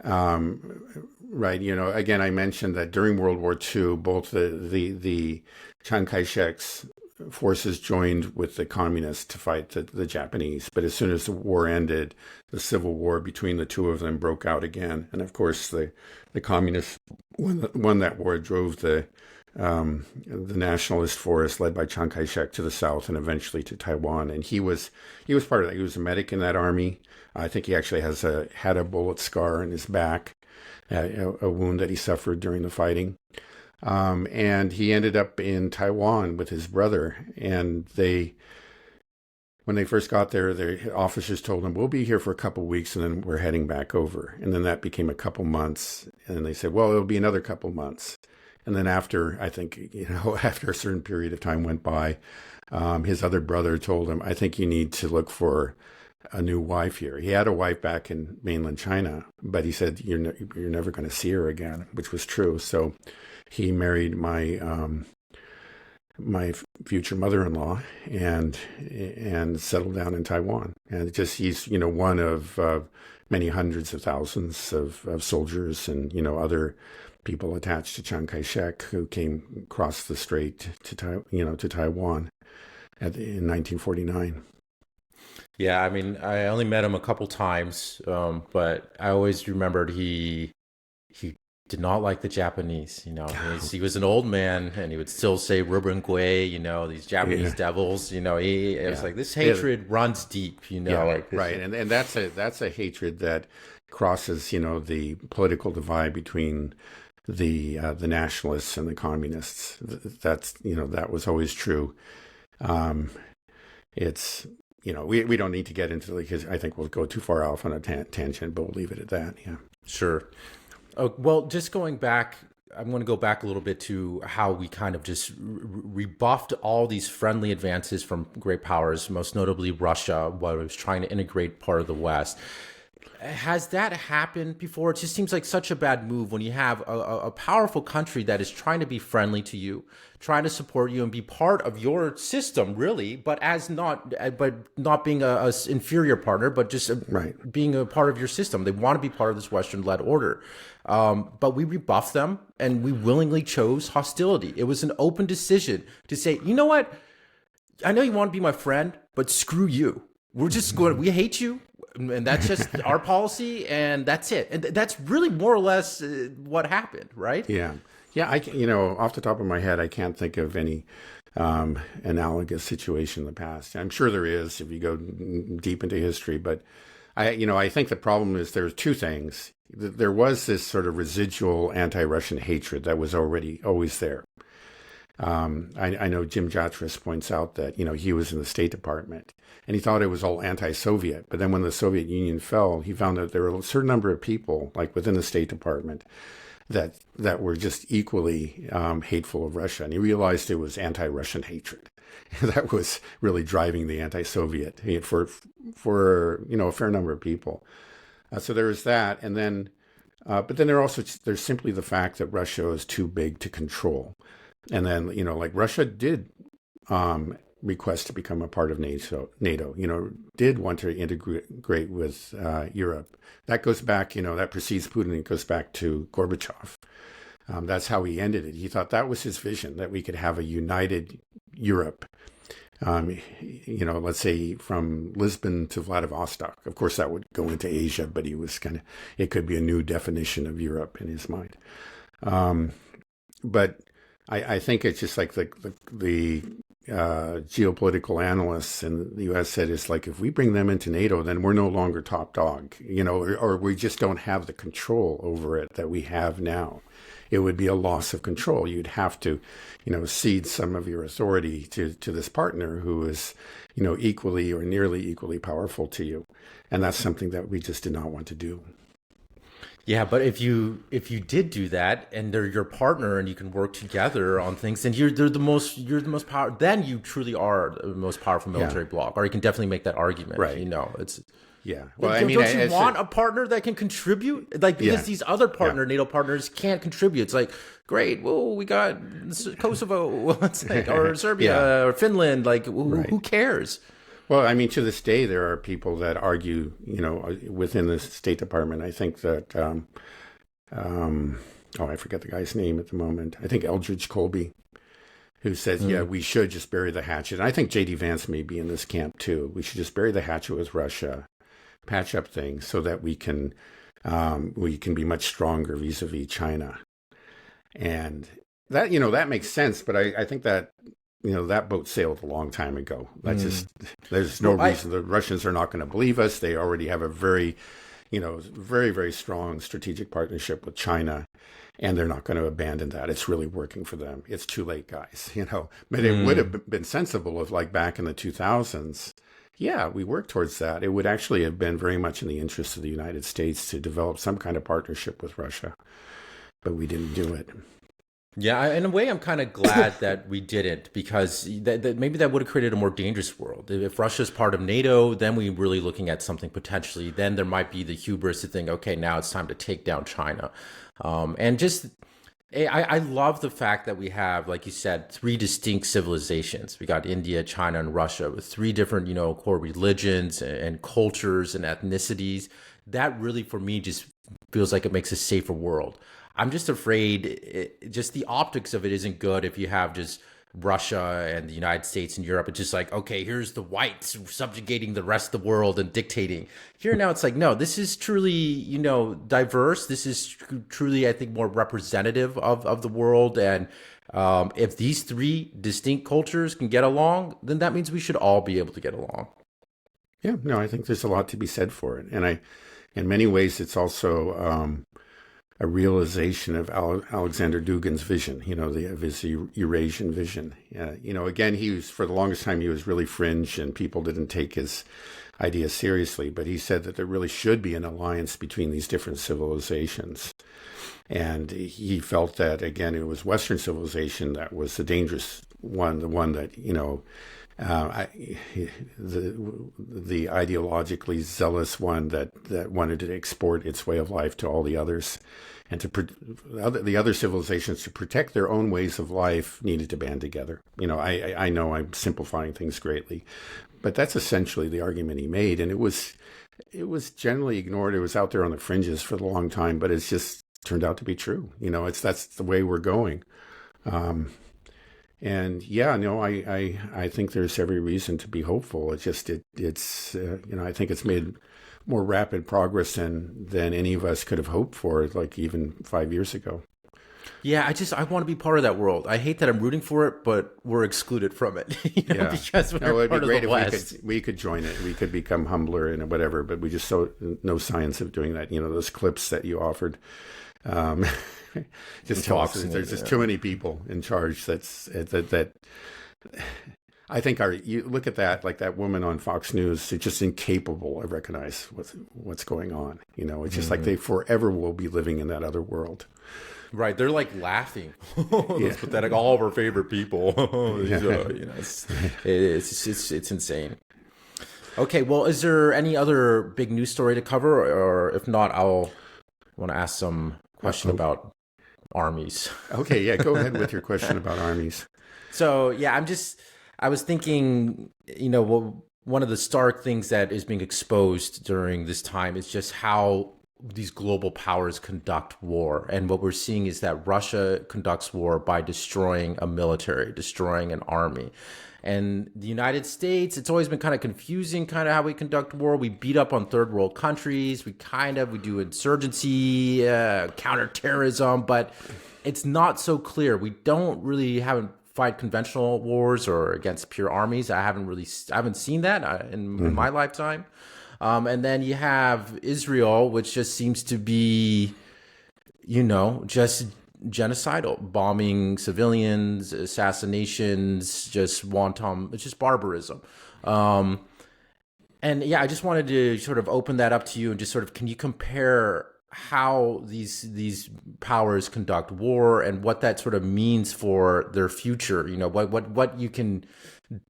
Speaker 2: Right. Again, I mentioned that during World War II, both the Chiang Kai-shek's forces joined with the communists to fight the Japanese. But as soon as the war ended, the civil war between the two of them broke out again. And of course, the communists won that war, drove the nationalist force led by Chiang Kai-shek to the south and eventually to Taiwan. And he was part of that. He was a medic in that army. I think he actually had a bullet scar in his back, a wound that he suffered during the fighting. And he ended up in Taiwan with his brother. And when they first got there, the officers told him, we'll be here for a couple of weeks and then we're heading back over. And then that became a couple months. And they said, well, it'll be another couple months. And then after a certain period of time went by, his other brother told him, I think you need to look for a new wife here. He had a wife back in mainland China, but he said, you're never going to see her again, which was true. So he married my future mother-in-law and settled down in Taiwan. And he's one of many hundreds of thousands of soldiers and other people attached to Chiang Kai-shek who came across the strait to Taiwan in 1949.
Speaker 1: Yeah, I mean, I only met him a couple times, but I always remembered he did not like the Japanese. He was an old man, and he would still say "Ruben Gui," these Japanese devils. It was like this hatred runs deep.
Speaker 2: Right, and that's a hatred that crosses the political divide between the nationalists and the communists. That was always true. It's we don't need to get into because I think we'll go too far off on a tangent, but we'll leave it at that. Yeah,
Speaker 1: sure. Oh, well, just going back, I'm going to go back a little bit to how we kind of just rebuffed all these friendly advances from great powers, most notably Russia, while it was trying to integrate part of the West. Has that happened before? It just seems like such a bad move when you have a powerful country that is trying to be friendly to you, trying to support you and be part of your system, really, but not being a inferior partner, but just being a part of your system. They want to be part of this Western-led order. But we rebuffed them, and we willingly chose hostility. It was an open decision to say, you know what? I know you want to be my friend, but screw you. We're just going, we hate you. And that's just our policy, and that's it. And that's really more or less what happened, right?
Speaker 2: Yeah. Off the top of my head, I can't think of any analogous situation in the past. I'm sure there is if you go deep into history, but I think the problem is there's two things. There was this sort of residual anti-Russian hatred that was always there. I know Jim Jatras points out that, he was in the State Department and he thought it was all anti-Soviet. But then when the Soviet Union fell, he found that there were a certain number of people, like within the State Department, that were just equally hateful of Russia. And he realized it was anti-Russian hatred that was really driving the anti-Soviet hate for a fair number of people. So there was that. And then, but then there's simply the fact that Russia is too big to control. And then, like Russia did request to become a part of NATO, did want to integrate with Europe. That goes back, that precedes Putin. It goes back to Gorbachev. That's how he ended it. He thought that was his vision, that we could have a united Europe. Let's say from Lisbon to Vladivostok. Of course, that would go into Asia, but it could be a new definition of Europe in his mind. But I think it's just like the geopolitical analysts in the U.S. said, it's like if we bring them into NATO, then we're no longer top dog, or we just don't have the control over it that we have now. It would be a loss of control. You'd have to, cede some of your authority to this partner who is, equally or nearly equally powerful to you. And that's something that we just did not want to do.
Speaker 1: Yeah, but if you did do that and they're your partner and you can work together on things, then you're the most powerful. Then you truly are the most powerful military bloc, or you can definitely make that argument.
Speaker 2: Right.
Speaker 1: It's.
Speaker 2: Yeah.
Speaker 1: Well, don't you want a partner that can contribute? Because these other NATO partners can't contribute. It's like, great, well, we got Kosovo, or Serbia, or Finland. Who cares?
Speaker 2: Well, to this day, there are people that argue, within the State Department. I think that, I forget the guy's name at the moment. I think Eldridge Colby, who says, we should just bury the hatchet. And I think J.D. Vance may be in this camp, too. We should just bury the hatchet with Russia, patch up things so that we can be much stronger vis-a-vis China. And that, that makes sense. But I think that, that boat sailed a long time ago. There's no reason. The Russians are not going to believe us. They already have a very, very, very strong strategic partnership with China, and they're not going to abandon that. It's really working for them. It's too late, guys, But it would have been sensible if, like, back in the 2000s, we worked towards that. It would actually have been very much in the interest of the United States to develop some kind of partnership with Russia, but we didn't do it.
Speaker 1: Yeah, in a way, I'm kind of glad that we didn't, because that maybe that would have created a more dangerous world. If Russia's part of NATO, then we're really looking at something potentially. Then there might be the hubris to think, okay, now it's time to take down China. I love the fact that we have, like you said, three distinct civilizations. We got India, China, and Russia with three different, core religions and cultures and ethnicities. That really, for me, just feels like it makes a safer world. I'm just afraid just the optics of it isn't good if you have just Russia and the United States and Europe. It's just like, okay, here's the whites subjugating the rest of the world and dictating. Here now it's like, no, this is truly, diverse. This is truly, I think, more representative of the world. And if these three distinct cultures can get along, then that means we should all be able to get along.
Speaker 2: Yeah, no, I think there's a lot to be said for it. And in many ways, it's also a realization of Alexander Dugin's vision, of his Eurasian vision. Again, for the longest time, he was really fringe and people didn't take his ideas seriously, but he said that there really should be an alliance between these different civilizations. And he felt that, again, it was Western civilization that was the dangerous one, the one that, the ideologically zealous one that wanted to export its way of life to all the others, and the other civilizations, to protect their own ways of life, needed to band together. I know I'm simplifying things greatly, but that's essentially the argument he made, and it was generally ignored. It was out there on the fringes for a long time, but it's just turned out to be true. That's the way we're going. And yeah, no, I think there's every reason to be hopeful. It's just I think it's made more rapid progress than any of us could have hoped for, like even 5 years ago.
Speaker 1: Yeah, I want to be part of that world. I hate that I'm rooting for it, but we're excluded from it. Because we're
Speaker 2: it'd
Speaker 1: part
Speaker 2: be great
Speaker 1: of the
Speaker 2: if
Speaker 1: West.
Speaker 2: we could join it. We could become humbler and whatever, but we just saw no signs of doing that. Those clips that you offered. Just tell us there's just too many people in charge. That I think you look at that, like that woman on Fox News, it's just incapable of recognize what's going on. It's just like they forever will be living in that other world.
Speaker 1: Right, they're like laughing. That's pathetic. All of our favorite people. It's insane. Okay, well, is there any other big news story to cover, or if not, I'll want to ask some question about armies.
Speaker 2: Okay, yeah, go ahead with your question about armies.
Speaker 1: So yeah, I was thinking, one of the stark things that is being exposed during this time is just how these global powers conduct war. And what we're seeing is that Russia conducts war by destroying a military, destroying an army. And the United States, it's always been kind of confusing how we conduct war. We beat up on third world countries. We do insurgency, counterterrorism, but it's not so clear. We haven't fight conventional wars or against pure armies. I haven't seen that in my lifetime. And then you have Israel, which just seems to be, just genocidal, bombing civilians, assassinations, just wanton, it's just barbarism. And yeah, I just wanted to sort of open that up to you and just sort of, can you compare how these powers conduct war and what that sort of means for their future? What you can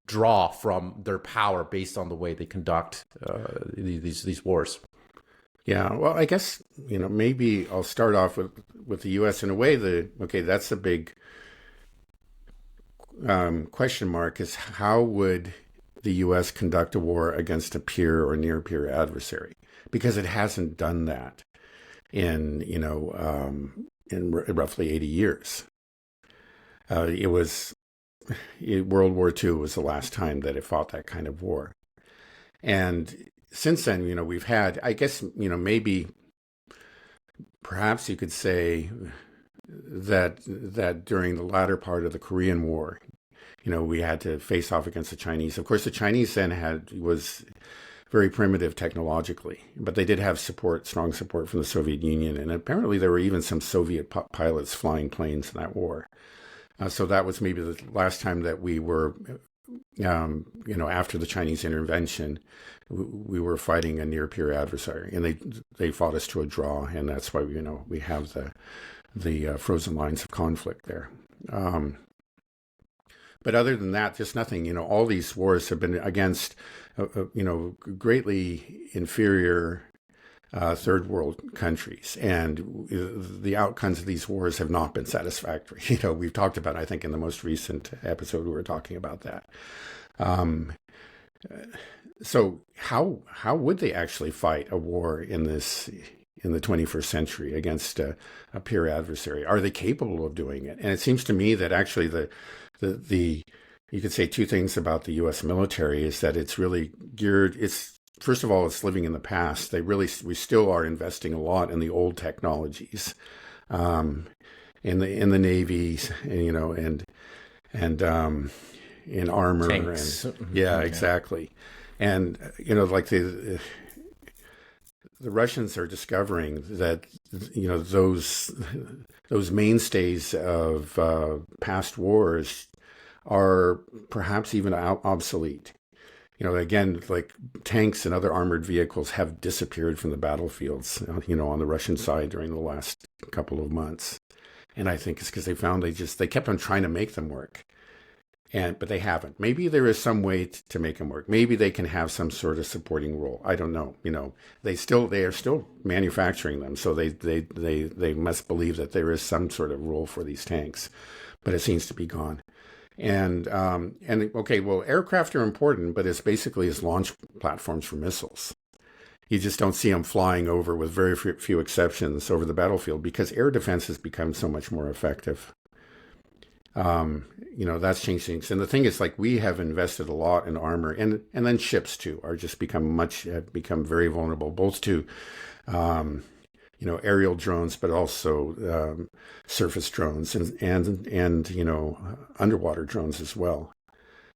Speaker 1: draw from their power based on the way they conduct these wars.
Speaker 2: Yeah, well, I guess, maybe I'll start off with the U.S. in a way. That's the big question mark, is how would the U.S. conduct a war against a peer or near peer adversary? Because it hasn't done that in roughly 80 years. World War II was the last time that it fought that kind of war. And since then, we've had, I guess, maybe perhaps you could say that during the latter part of the Korean War, we had to face off against the Chinese. Of course, the Chinese then was very primitive technologically, but they did have strong support from the Soviet Union. And apparently there were even some Soviet pilots flying planes in that war. So that was maybe the last time that we were, after the Chinese intervention, we were fighting a near peer adversary, and they fought us to a draw, and that's why we have the frozen lines of conflict there. But other than that, just nothing. All these wars have been against, greatly inferior third world countries, and the outcomes of these wars have not been satisfactory. We've talked about, I think in the most recent episode, we were talking about that. So how would they actually fight a war in this in the 21st century against a peer adversary? Are they capable of doing it? And it seems to me that actually the you could say two things about the U.S. military is that it's really geared. It's first of all, it's living in the past. We still are investing a lot in the old technologies, in the navies, and in armor.
Speaker 1: Tanks.
Speaker 2: And yeah, exactly. And like the Russians are discovering that those mainstays of past wars are perhaps even obsolete. Again, like tanks and other armored vehicles have disappeared from the battlefields, on the Russian side during the last couple of months. And I think it's because they found they kept on trying to make them work. But they haven't. Maybe there is some way to make them work. Maybe they can have some sort of supporting role. I don't know. They are still manufacturing them. So they must believe that there is some sort of role for these tanks, but it seems to be gone. And okay, well, aircraft are important, but it's basically as launch platforms for missiles. You just don't see them flying over, with very few exceptions, over the battlefield because air defense has become so much more effective. That's changed things. And the thing is, like, we have invested a lot in armor, and then ships too have become very vulnerable, both to aerial drones, but also surface drones and underwater drones as well.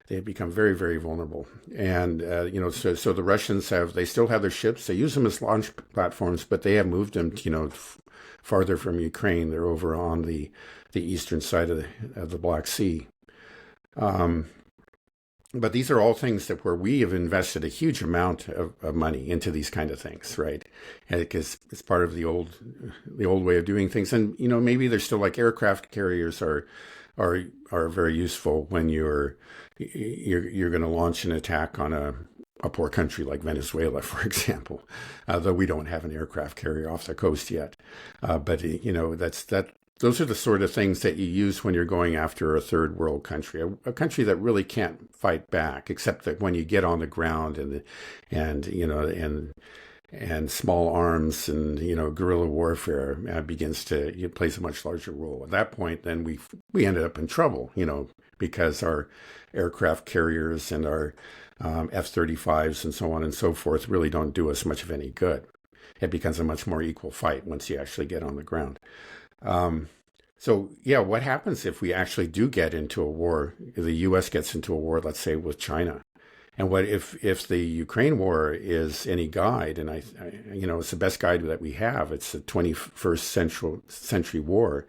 Speaker 2: They've become very, very vulnerable. And, so the Russians they still have their ships. They use them as launch platforms, but they have moved them, farther from Ukraine. They're over on the eastern side of the Black Sea. But these are all things where we have invested a huge amount of money into these kind of things, right? Because it's part of the old way of doing things. And maybe they're still, like, aircraft carriers are very useful when you're going to launch an attack on a poor country like Venezuela, for example. Though we don't have an aircraft carrier off the coast yet, but those are the sort of things that you use when you're going after a third world country, a country that really can't fight back, except that when you get on the ground and small arms and guerrilla warfare plays a much larger role. At that point, then we ended up in trouble, because our aircraft carriers and our F-35s and so on and so forth really don't do us much of any good. It becomes a much more equal fight once you actually get on the ground. What happens if we actually do get into a war? The U.S. gets into a war, let's say, with China, and what if the Ukraine war is any guide? And it's the best guide that we have. It's the 21st century war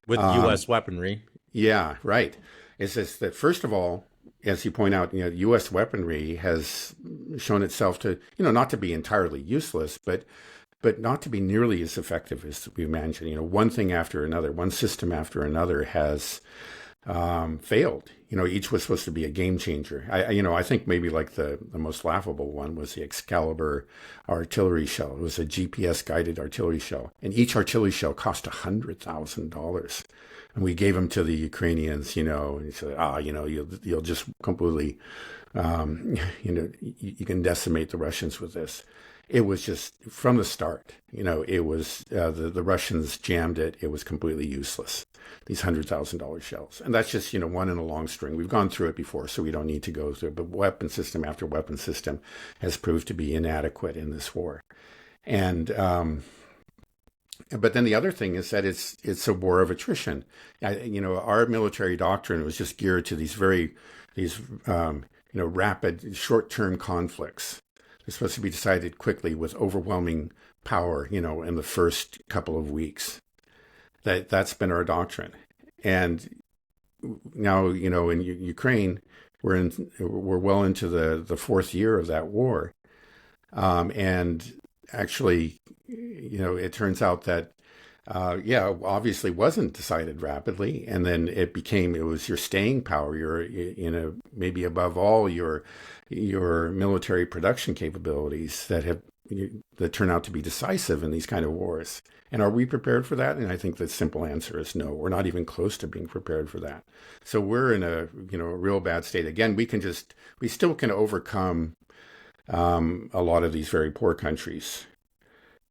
Speaker 1: with U.S. weaponry.
Speaker 2: Yeah, right. It's just that, first of all, as you point out, U.S. weaponry has shown itself to, not to be entirely useless, but not to be nearly as effective as we imagine. One thing after another, one system after another has failed. Each was supposed to be a game changer. I think maybe like the most laughable one was the Excalibur artillery shell. It was a GPS guided artillery shell, and each artillery shell cost $100,000. And we gave them to the Ukrainians, and he said, you'll just completely, you can decimate the Russians with this. It was just from the start, it was the Russians jammed it. It was completely useless, these $100,000 shells. And that's just, one in a long string. We've gone through it before, so we don't need to go through it. But weapon system after weapon system has proved to be inadequate in this war. And but then the other thing is that it's a war of attrition. Our military doctrine was just geared to these rapid short-term conflicts. They're supposed to be decided quickly with overwhelming power, in the first couple of weeks. That's been our doctrine. And now, in Ukraine, we're well into the fourth year of that war. And actually, it turns out that, obviously wasn't decided rapidly. And then it was your staying power, maybe above all your military production capabilities that turn out to be decisive in these kind of wars. And are we prepared for that? And I think the simple answer is no. We're not even close to being prepared for that. So we're in a real bad state. Again, we still can overcome a lot of these very poor countries.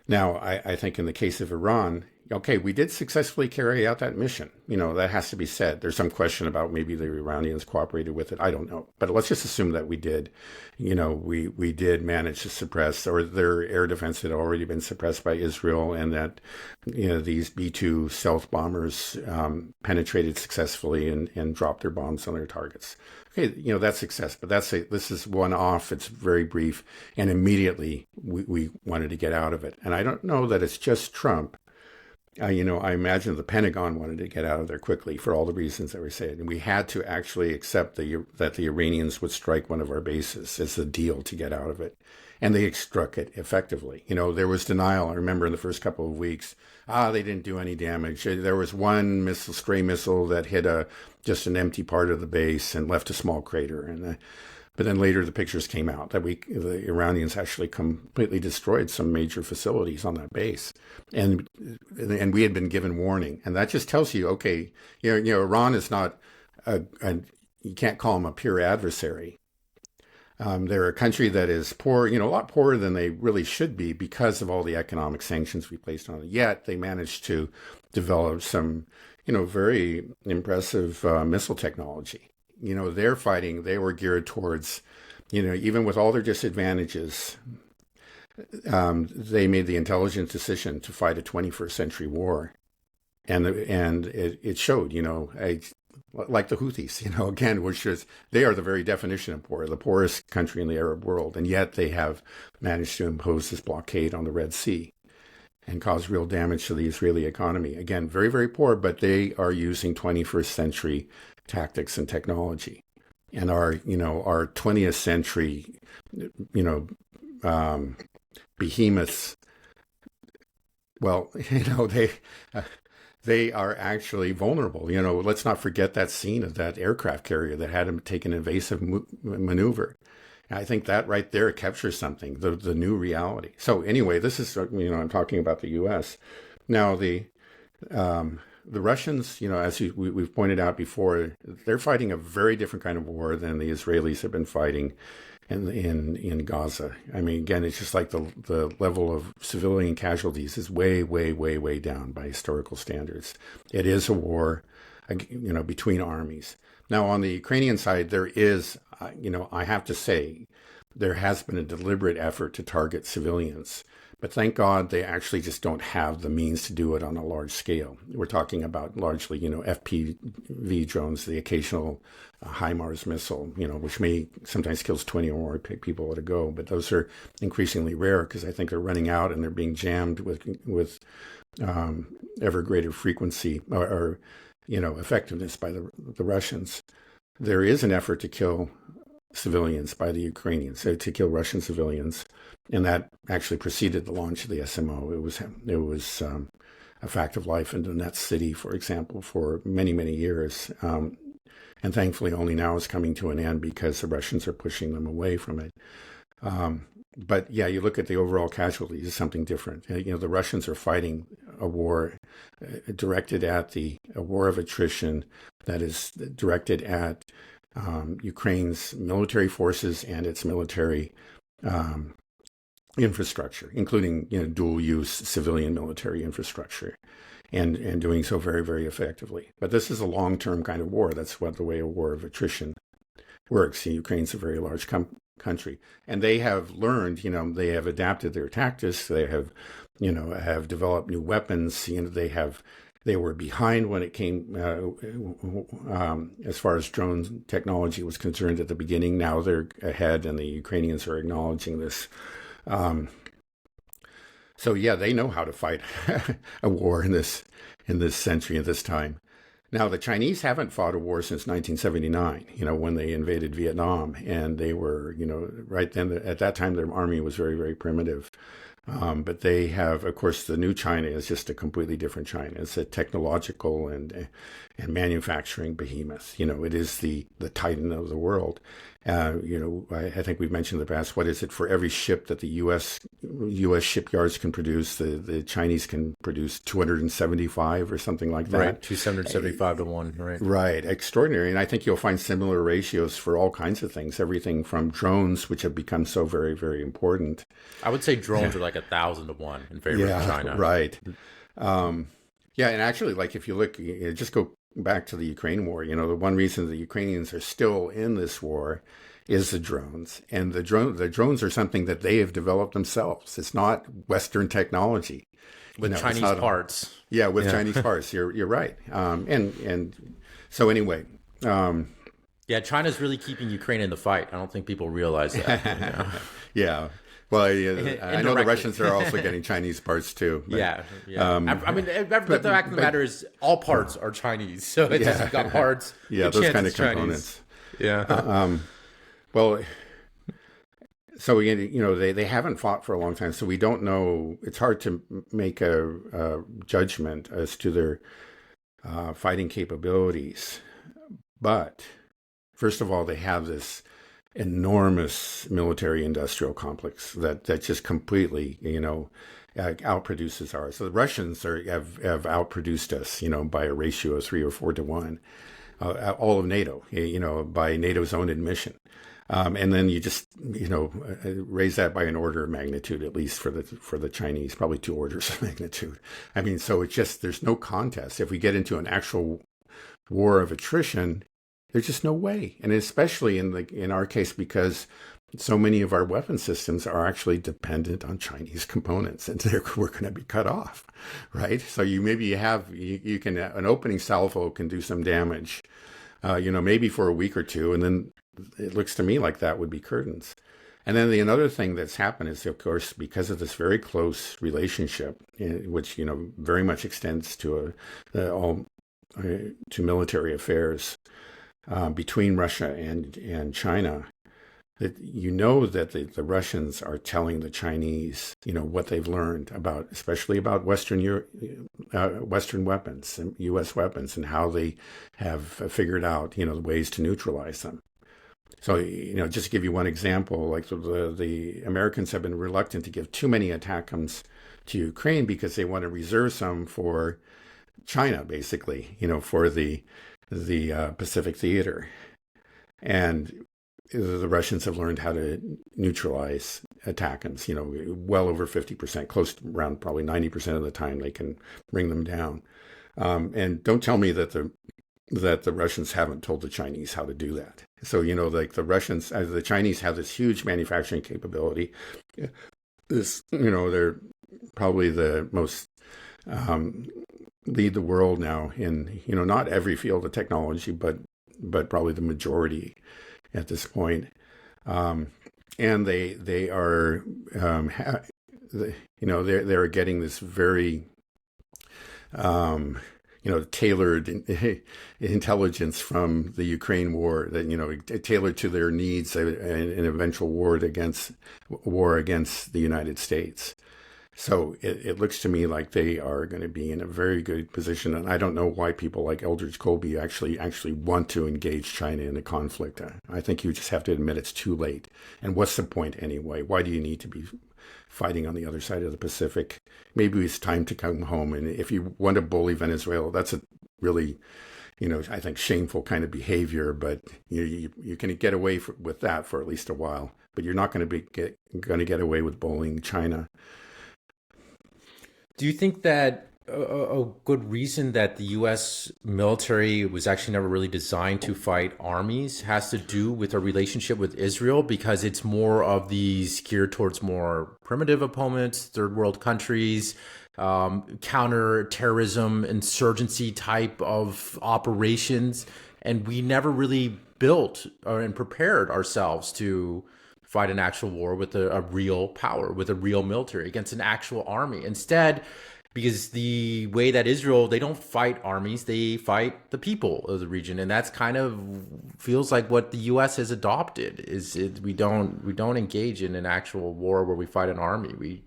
Speaker 2: Now, I think in the case of Iran, okay, we did successfully carry out that mission. That has to be said. There's some question about maybe the Iranians cooperated with it. I don't know. But let's just assume that we did. We did manage to suppress, or their air defense had already been suppressed by Israel, and that, these B-2 stealth bombers penetrated successfully and dropped their bombs on their targets. Okay, that's success, but this is one off. It's very brief, and immediately we wanted to get out of it. And I don't know that it's just Trump. I imagine the Pentagon wanted to get out of there quickly for all the reasons that were said. And we had to actually accept that the Iranians would strike one of our bases as a deal to get out of it. And they struck it effectively. There was denial. I remember in the first couple of weeks, they didn't do any damage. There was one stray missile that hit just an empty part of the base and left a small crater. But then later the pictures came out that the Iranians actually completely destroyed some major facilities on that base. And we had been given warning. And that just tells you, okay, Iran is not, you can't call them a pure adversary. They're a country that is poor, a lot poorer than they really should be because of all the economic sanctions we placed on it. Yet they managed to develop some, very impressive missile technology. They're fighting, they were geared towards, even with all their disadvantages, they made the intelligent decision to fight a 21st century war. And it showed, like the Houthis, again, they are the very definition of poor, the poorest country in the Arab world. And yet they have managed to impose this blockade on the Red Sea and cause real damage to the Israeli economy. Again, very, very poor, but they are using 21st century tactics and technology. And our 20th century, behemoths, well, they are actually vulnerable. Let's not forget that scene of that aircraft carrier that had him take an evasive maneuver. I think that right there captures something, the new reality. So anyway, this is, I'm talking about the U.S. Now, the Russians, as we've pointed out before, they're fighting a very different kind of war than the Israelis have been fighting in Gaza. I mean, again, it's just like the level of civilian casualties is way, way, way, way down by historical standards. It is a war, between armies. Now, on the Ukrainian side, there is, I have to say, there has been a deliberate effort to target civilians. But thank God they actually just don't have the means to do it on a large scale. We're talking about largely, FPV drones, the occasional HIMARS missile, which may sometimes kills 20 or more people at a go. But those are increasingly rare because I think they're running out and they're being jammed with ever greater frequency or effectiveness by the Russians. There is an effort to kill civilians by the Ukrainians, to kill Russian civilians. And that actually preceded the launch of the SMO. It was a fact of life in Donetsk city, for example, for many, many years. And thankfully only now is coming to an end because the Russians are pushing them away from it. But yeah, you look at the overall casualties, it's something different. The Russians are fighting a war directed at a war of attrition that is directed at Ukraine's military forces and its military infrastructure, including dual-use civilian military infrastructure, and doing so very, very effectively. But this is a long-term kind of war. That's the way a war of attrition works. Ukraine's a very large country, and they have learned. They have adapted their tactics. They have, have developed new weapons. They were behind when it came as far as drone technology was concerned at the beginning. Now they're ahead, and the Ukrainians are acknowledging this. So yeah, they know how to fight a war in this century, at this time. Now, the Chinese haven't fought a war since 1979, when they invaded Vietnam, and they were, right then, at that time, their army was very, very primitive. But they have, of course, the new China is just a completely different China. It's a technological and manufacturing behemoth. It is the titan of the world. I think we've mentioned in the past, what is it for every ship that the U.S. shipyards can produce, the Chinese can produce 275 or something like that.
Speaker 1: Right, 275 to 1, right.
Speaker 2: Right, extraordinary. And I think you'll find similar ratios for all kinds of things, everything from drones, which have become so very, very important.
Speaker 1: I would say drones are like 1,000 to 1 in favor of China.
Speaker 2: Right. And actually, like if you look, just go back to the Ukraine war, the one reason the Ukrainians are still in this war is the drones. And the drones are something that they have developed themselves. It's not Western technology.
Speaker 1: With Chinese parts.
Speaker 2: With Chinese parts. You're right. And so anyway.
Speaker 1: China's really keeping Ukraine in the fight. I don't think people realize that.
Speaker 2: Yeah. Well, I know the Russians are also getting Chinese parts too. But,
Speaker 1: but the fact of the matter is, all parts are Chinese. So it's just got parts.
Speaker 2: Those kind of components.
Speaker 1: Yeah.
Speaker 2: So they haven't fought for a long time, so we don't know. It's hard to make a judgment as to their fighting capabilities. But first of all, they have this enormous military-industrial complex that just completely, outproduces ours. So the Russians have outproduced us, by a ratio of 3 or 4 to 1, all of NATO, by NATO's own admission. And then you just, raise that by an order of magnitude, at least for the Chinese, probably 2 orders of magnitude. I mean, so it's just, there's no contest. If we get into an actual war of attrition, there's just no way. And especially in our case, because so many of our weapon systems are actually dependent on Chinese components, and we're going to be cut off, right? So you can an opening salvo can do some damage, maybe for a week or two, and then it looks to me like that would be curtains. And then another thing that's happened is, of course, because of this very close relationship, which very much extends to military affairs. Between Russia and China, that that the Russians are telling the Chinese, what they've learned especially about Western weapons and U.S. weapons, and how they have figured out, the ways to neutralize them. So, just to give you one example, like the Americans have been reluctant to give too many ATACMS to Ukraine because they want to reserve some for China, basically, for the Pacific theater. And the Russians have learned how to neutralize ATACMS, well over 50%, close to around probably 90% of the time they can bring them down. And don't tell me that the Russians haven't told the Chinese how to do that. So, like the Chinese have this huge manufacturing capability. They're probably the most lead the world now in, not every field of technology, but probably the majority at this point. And they are, they're getting this very, tailored intelligence from the Ukraine war that, tailored to their needs, an eventual war against the United States. So it looks to me like they are going to be in a very good position. And I don't know why people like Eldridge Colby actually want to engage China in a conflict. I think you just have to admit it's too late. And what's the point anyway? Why do you need to be fighting on the other side of the Pacific? Maybe it's time to come home. And if you want to bully Venezuela, that's a really, I think shameful kind of behavior. But you can get away with that for at least a while. But you're not going to get away with bullying China.
Speaker 1: Do you think that a good reason that the U.S. military was actually never really designed to fight armies has to do with our relationship with Israel, because it's more of these geared towards more primitive opponents, third world countries, counter-terrorism, insurgency type of operations, and we never really built and prepared ourselves to fight an actual war with a real power, with a real military against an actual army. Instead, because the way that Israel, they don't fight armies, they fight the people of the region. And that's kind of feels like what the U.S. has adopted, we don't engage in an actual war where we fight an army.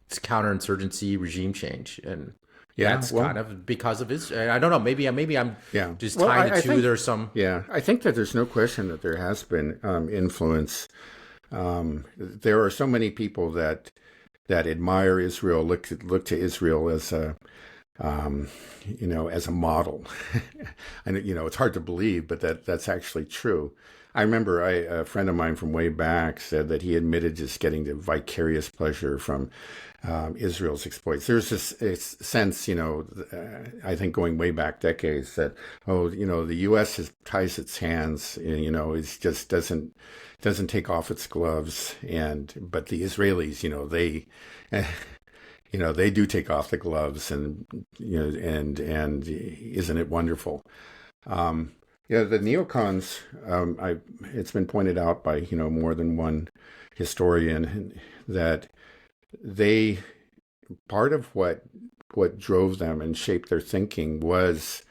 Speaker 1: It's counterinsurgency, regime change. And that's kind of because of Israel. I don't know. Maybe I'm just tying the two.
Speaker 2: Think,
Speaker 1: there's some.
Speaker 2: Yeah, I think that there's no question that there has been influence. There are so many people that admire Israel, look to Israel as a as a model. And it's hard to believe, but that's actually true. I remember a friend of mine from way back said that he admitted just getting the vicarious pleasure from Israel's exploits. There's this sense, I think going way back decades that, the U.S. ties its hands, it just doesn't take off its gloves, but the Israelis, they do take off the gloves, and isn't it wonderful? The neocons, it's been pointed out by, more than one historian that part of what drove them and shaped their thinking was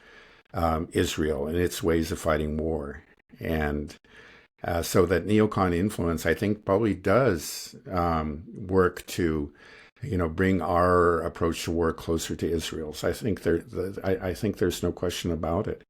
Speaker 2: Israel and its ways of fighting war. And so that neocon influence, I think, probably does work to bring our approach to war closer to Israel's. I think there's no question about it.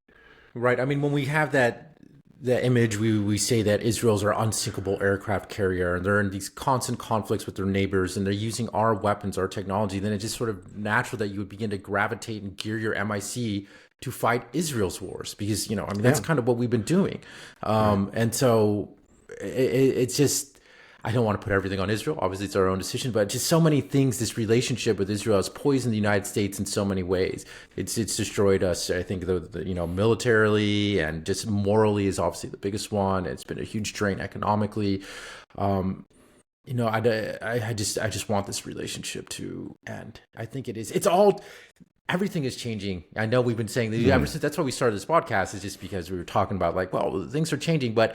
Speaker 1: Right. I mean, when we have that image, we say that Israel's our unsinkable aircraft carrier, and they're in these constant conflicts with their neighbors, and they're using our weapons, our technology. Then it's just sort of natural that you would begin to gravitate and gear your MIC to fight Israel's wars, because that's kind of what we've been doing. And so it's just. I don't want to put everything on Israel. Obviously, it's our own decision, but just so many things. This relationship with Israel has poisoned the United States in so many ways. It's destroyed us. I think militarily and just morally is obviously the biggest one. It's been a huge drain economically. I just want this relationship to end. I think it is. Everything is changing. I know we've been saying that ever since. That's why we started this podcast. Is just because we were talking about things are changing. But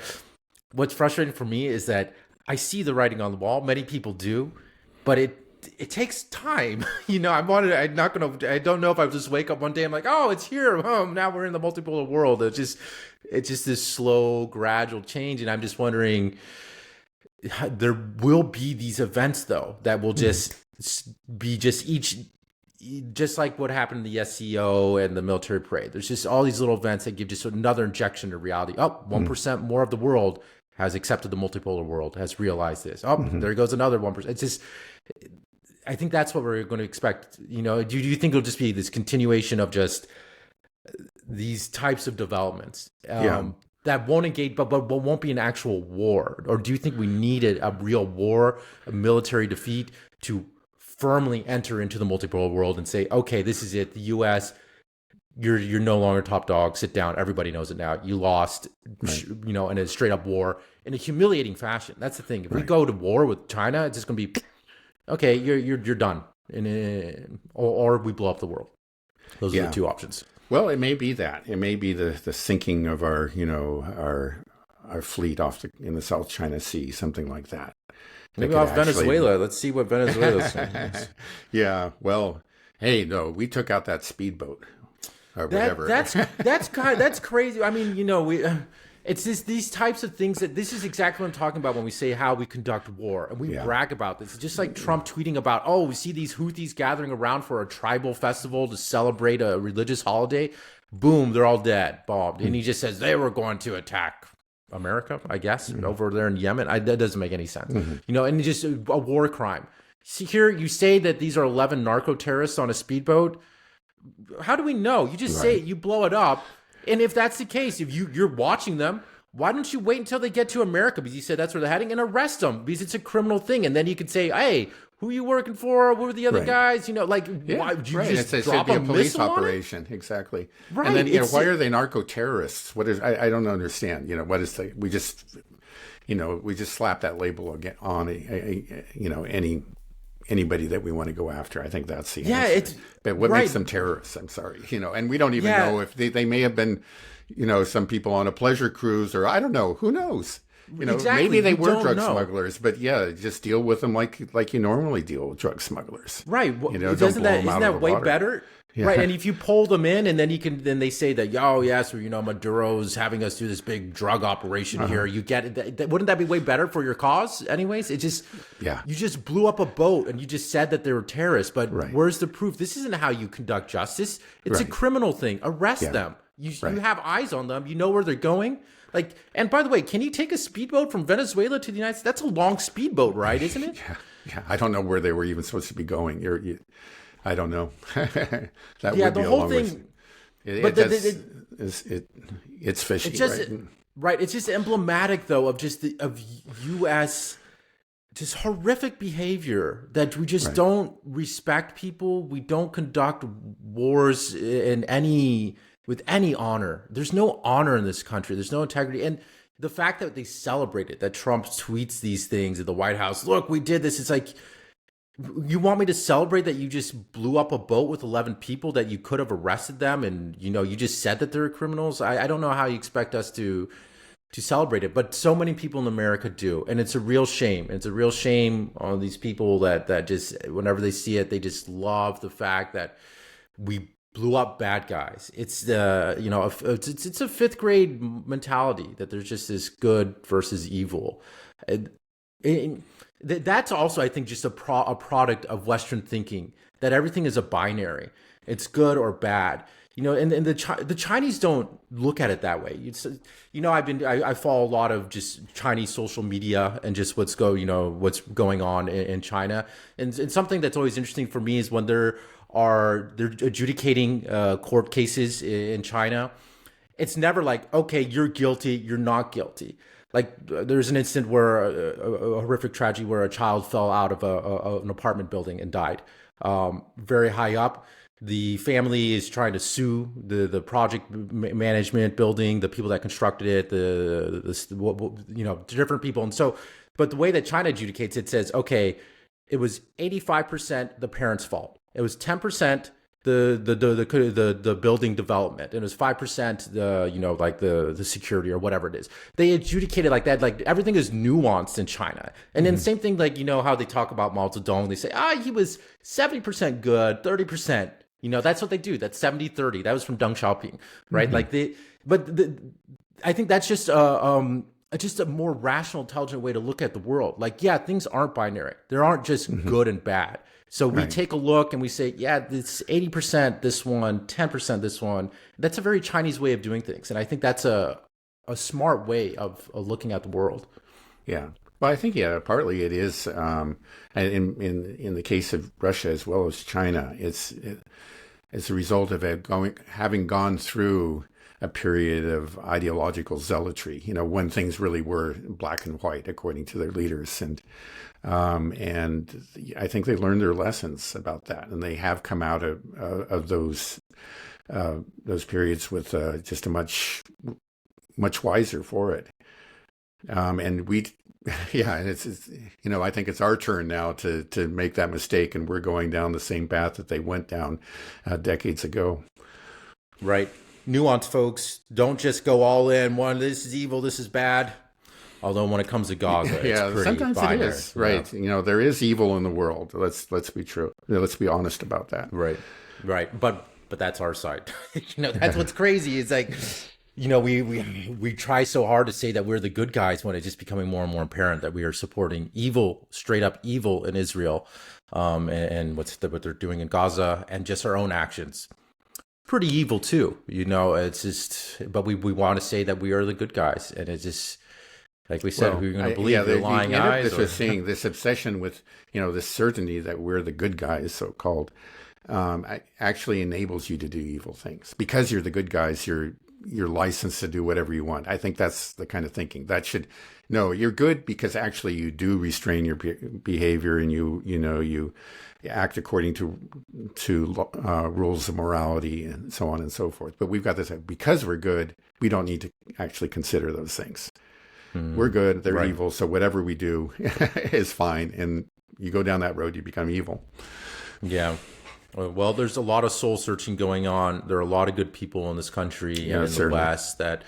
Speaker 1: what's frustrating for me is that I see the writing on the wall. Many people do, but it takes time. I don't know if I just wake up one day, I'm like, oh, it's here. Now we're in the multipolar world. It's just this slow, gradual change. And I'm just wondering, there will be these events though, that will just be just like what happened in the SCO and the military parade. There's just all these little events that give just another injection to reality. 1% more of the world has accepted the multipolar world, has realized this. There goes another 1%. It's just, I think that's what we're going to expect. Do you think it'll just be this continuation of just these types of developments that won't engage, but won't be an actual war? Or do you think we needed a real war, a military defeat to firmly enter into the multipolar world and say, okay, this is it. The U.S., you're no longer top dog. Sit down. Everybody knows it now. You lost, in a straight up war in a humiliating fashion. That's the thing. If we go to war with China, it's just going to be, okay, you're done, or we blow up the world. Those are the two options.
Speaker 2: Well, it may be that. It may be the sinking of our fleet in the South China Sea, something like that.
Speaker 1: Maybe off Venezuela. Let's see what Venezuela's saying.
Speaker 2: Yeah. Well, hey, no, we took out that speedboat. Or whatever.
Speaker 1: That's crazy. I mean, it's these types of things that this is exactly what I'm talking about when we say how we conduct war, and we brag about this. It's just like Trump tweeting about, we see these Houthis gathering around for a tribal festival to celebrate a religious holiday. Boom, they're all dead, bombed, and he just says they were going to attack America, I guess, over there in Yemen. That doesn't make any sense, and just a war crime. See here, you say that these are 11 narco terrorists on a speedboat. How do we know? You just say it, you blow it up. And if that's the case, if you're watching them, why don't you wait until they get to America? Because you said that's where they're heading, and arrest them, because it's a criminal thing. And then you could say, hey, who are you working for? Who are the other guys? Why would you just drop a police
Speaker 2: operation? Exactly.
Speaker 1: Right.
Speaker 2: And then why are they narco terrorists? What is? I don't understand. What is we just slap that label again on anybody that we want to go after. I think that's the answer. But what makes them terrorists? I'm sorry, and we don't even know if they may have been, some people on a pleasure cruise, or I don't know. Who knows?
Speaker 1: Exactly.
Speaker 2: maybe they
Speaker 1: We
Speaker 2: were
Speaker 1: don't
Speaker 2: drug
Speaker 1: know.
Speaker 2: smugglers, but yeah, just deal with them like you normally deal with drug smugglers.
Speaker 1: Right. Well,
Speaker 2: don't
Speaker 1: isn't
Speaker 2: blow
Speaker 1: that,
Speaker 2: them out
Speaker 1: isn't
Speaker 2: of
Speaker 1: that
Speaker 2: the
Speaker 1: way
Speaker 2: water.
Speaker 1: better?
Speaker 2: Yeah.
Speaker 1: Right. And if you pull them in and then they say that, oh, yes, Maduro's having us do this big drug operation here. You get it. Wouldn't that be way better for your cause anyways? You just blew up a boat and you just said that they were terrorists. But where's the proof? This isn't how you conduct justice. It's a criminal thing. Arrest them. You have eyes on them. You know where they're going. And by the way, can you take a speedboat from Venezuela to the United States? That's a long speedboat ride, isn't it?
Speaker 2: Yeah. I don't know where they were even supposed to be going. I don't know. That would be
Speaker 1: the
Speaker 2: a
Speaker 1: whole
Speaker 2: long way.
Speaker 1: thing.
Speaker 2: It's fishy,
Speaker 1: It's just,
Speaker 2: right?
Speaker 1: It's just emblematic, though, of U.S. just horrific behavior that we just don't respect people. We don't conduct wars with any honor. There's no honor in this country. There's no integrity. And the fact that they celebrate it, that Trump tweets these things at the White House, look, we did this. It's like, you want me to celebrate that you just blew up a boat with 11 people, that you could have arrested them and, you just said that they're criminals? I don't know how you expect us to celebrate it, but so many people in America do. And it's a real shame. It's a real shame on these people that just, whenever they see it, they just love the fact that we blew up bad guys. It's it's a fifth grade mentality that there's just this good versus evil. That's also, I think, just a product of Western thinking, that everything is a binary. It's good or bad. And the Chinese don't look at it that way. I follow a lot of just Chinese social media and just what's going on in China. And something that's always interesting for me is when they're adjudicating court cases in China. It's never like, okay, you're guilty, you're not guilty. Like, there's an incident where a horrific tragedy where a child fell out of an apartment building and died, very high up. The family is trying to sue the project management building, the people that constructed it, the different people. And so, but the way that China adjudicates it says, okay, it was 85% the parents' fault. It was 10% the building development, and it was 5% the security or whatever it is. They adjudicate it like that. Like, everything is nuanced in China. And then same thing, like, how they talk about Mao Zedong. They say, he was 70% good, 30%. That's what they do. That's 70-30. That was from Deng Xiaoping, right? I think that's just a more rational, intelligent way to look at the world. Like, yeah, things aren't binary. There aren't just good and bad. So we take a look and we say, yeah, it's 80% this one, 10% this one. That's a very Chinese way of doing things. And I think that's a smart way of looking at the world.
Speaker 2: Yeah. Well, I think, partly it is, and in the case of Russia as well as China, it's a result of having gone through a period of ideological zealotry, when things really were black and white according to their leaders. And I think they learned their lessons about that, and they have come out of those periods with just a much wiser for it. And we, and it's I think it's our turn now to make that mistake, and we're going down the same path that they went down decades ago.
Speaker 1: Right. Nuance, folks. Don't just go all in. This is evil, this is bad. Although when it comes to Gaza, it's pretty
Speaker 2: sometimes
Speaker 1: binary.
Speaker 2: It is, right? There is evil in the world. Let's be true. Let's be honest about that.
Speaker 1: Right. But that's our side. That's what's crazy. It's like, we try so hard to say that we're the good guys when it's just becoming more and more apparent that we are supporting evil, straight up evil in Israel, and what they're doing in Gaza, and just our own actions. Pretty evil too. It's just, but we want to say that we are the good guys, and it's just. Like we said, who are going to believe the lying eyes?
Speaker 2: Seeing this obsession with, this certainty that we're the good guys, so-called, actually enables you to do evil things. Because you're the good guys, you're licensed to do whatever you want. I think that's the kind of thinking that should. No, you're good because actually you do restrain your behavior, and you act according to rules of morality and so on and so forth. But we've got this, because we're good, we don't need to actually consider those things. We're good, they're evil, so whatever we do is fine. And you go down that road, you become evil.
Speaker 1: Yeah. Well, there's a lot of soul searching going on. There are a lot of good people in this country and in the West that,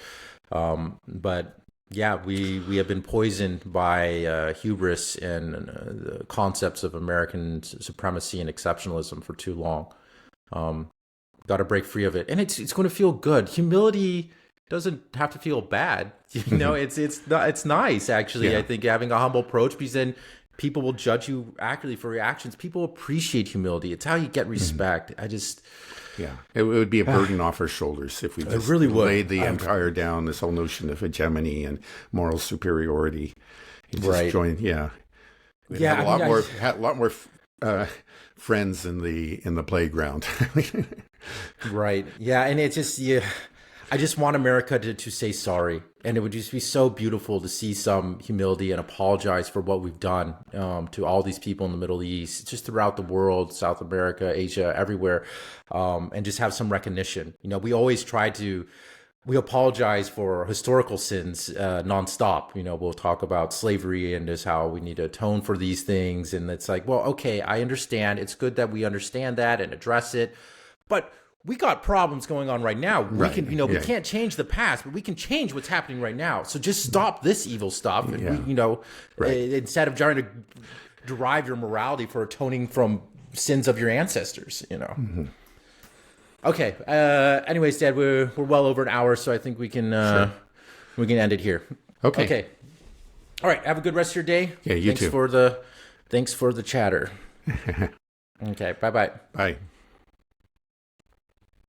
Speaker 1: but Yeah, we have been poisoned by hubris and the concepts of American supremacy and exceptionalism for too long. Got to break free of it, and it's going to feel good. Humility doesn't have to feel bad. You know, it's nice actually.
Speaker 2: Yeah.
Speaker 1: I think having a humble approach, because then people will judge you accurately for your actions. People appreciate humility. It's how you get respect.
Speaker 2: Yeah, it would be a burden off our shoulders if we just
Speaker 1: really would.
Speaker 2: laid the empire down. This whole notion of hegemony and moral superiority. You just
Speaker 1: Right.
Speaker 2: join, yeah. We'd
Speaker 1: Yeah,
Speaker 2: have
Speaker 1: I mean,
Speaker 2: a lot more friends in the playground.
Speaker 1: Right. Yeah. And it's just, I just want America to say sorry. And it would just be so beautiful to see some humility and apologize for what we've done to all these people in the Middle East, just throughout the world, South America, Asia, everywhere, and just have some recognition. You know, we always we apologize for historical sins nonstop. You know, we'll talk about slavery and just how we need to atone for these things. And it's like, well, okay, I understand. It's good that we understand that and address it. But we got problems going on right now. We can, we can't change the past, but we can change what's happening right now. So just stop this evil stuff. And instead of trying to derive your morality for atoning from sins of your ancestors, Okay. Anyways, Dad, we're well over an hour, so I think we can end it here. Okay. All right. Have a good rest of your day.
Speaker 2: Yeah, you too.
Speaker 1: Thanks for the chatter. Okay. Bye-bye.
Speaker 2: Bye.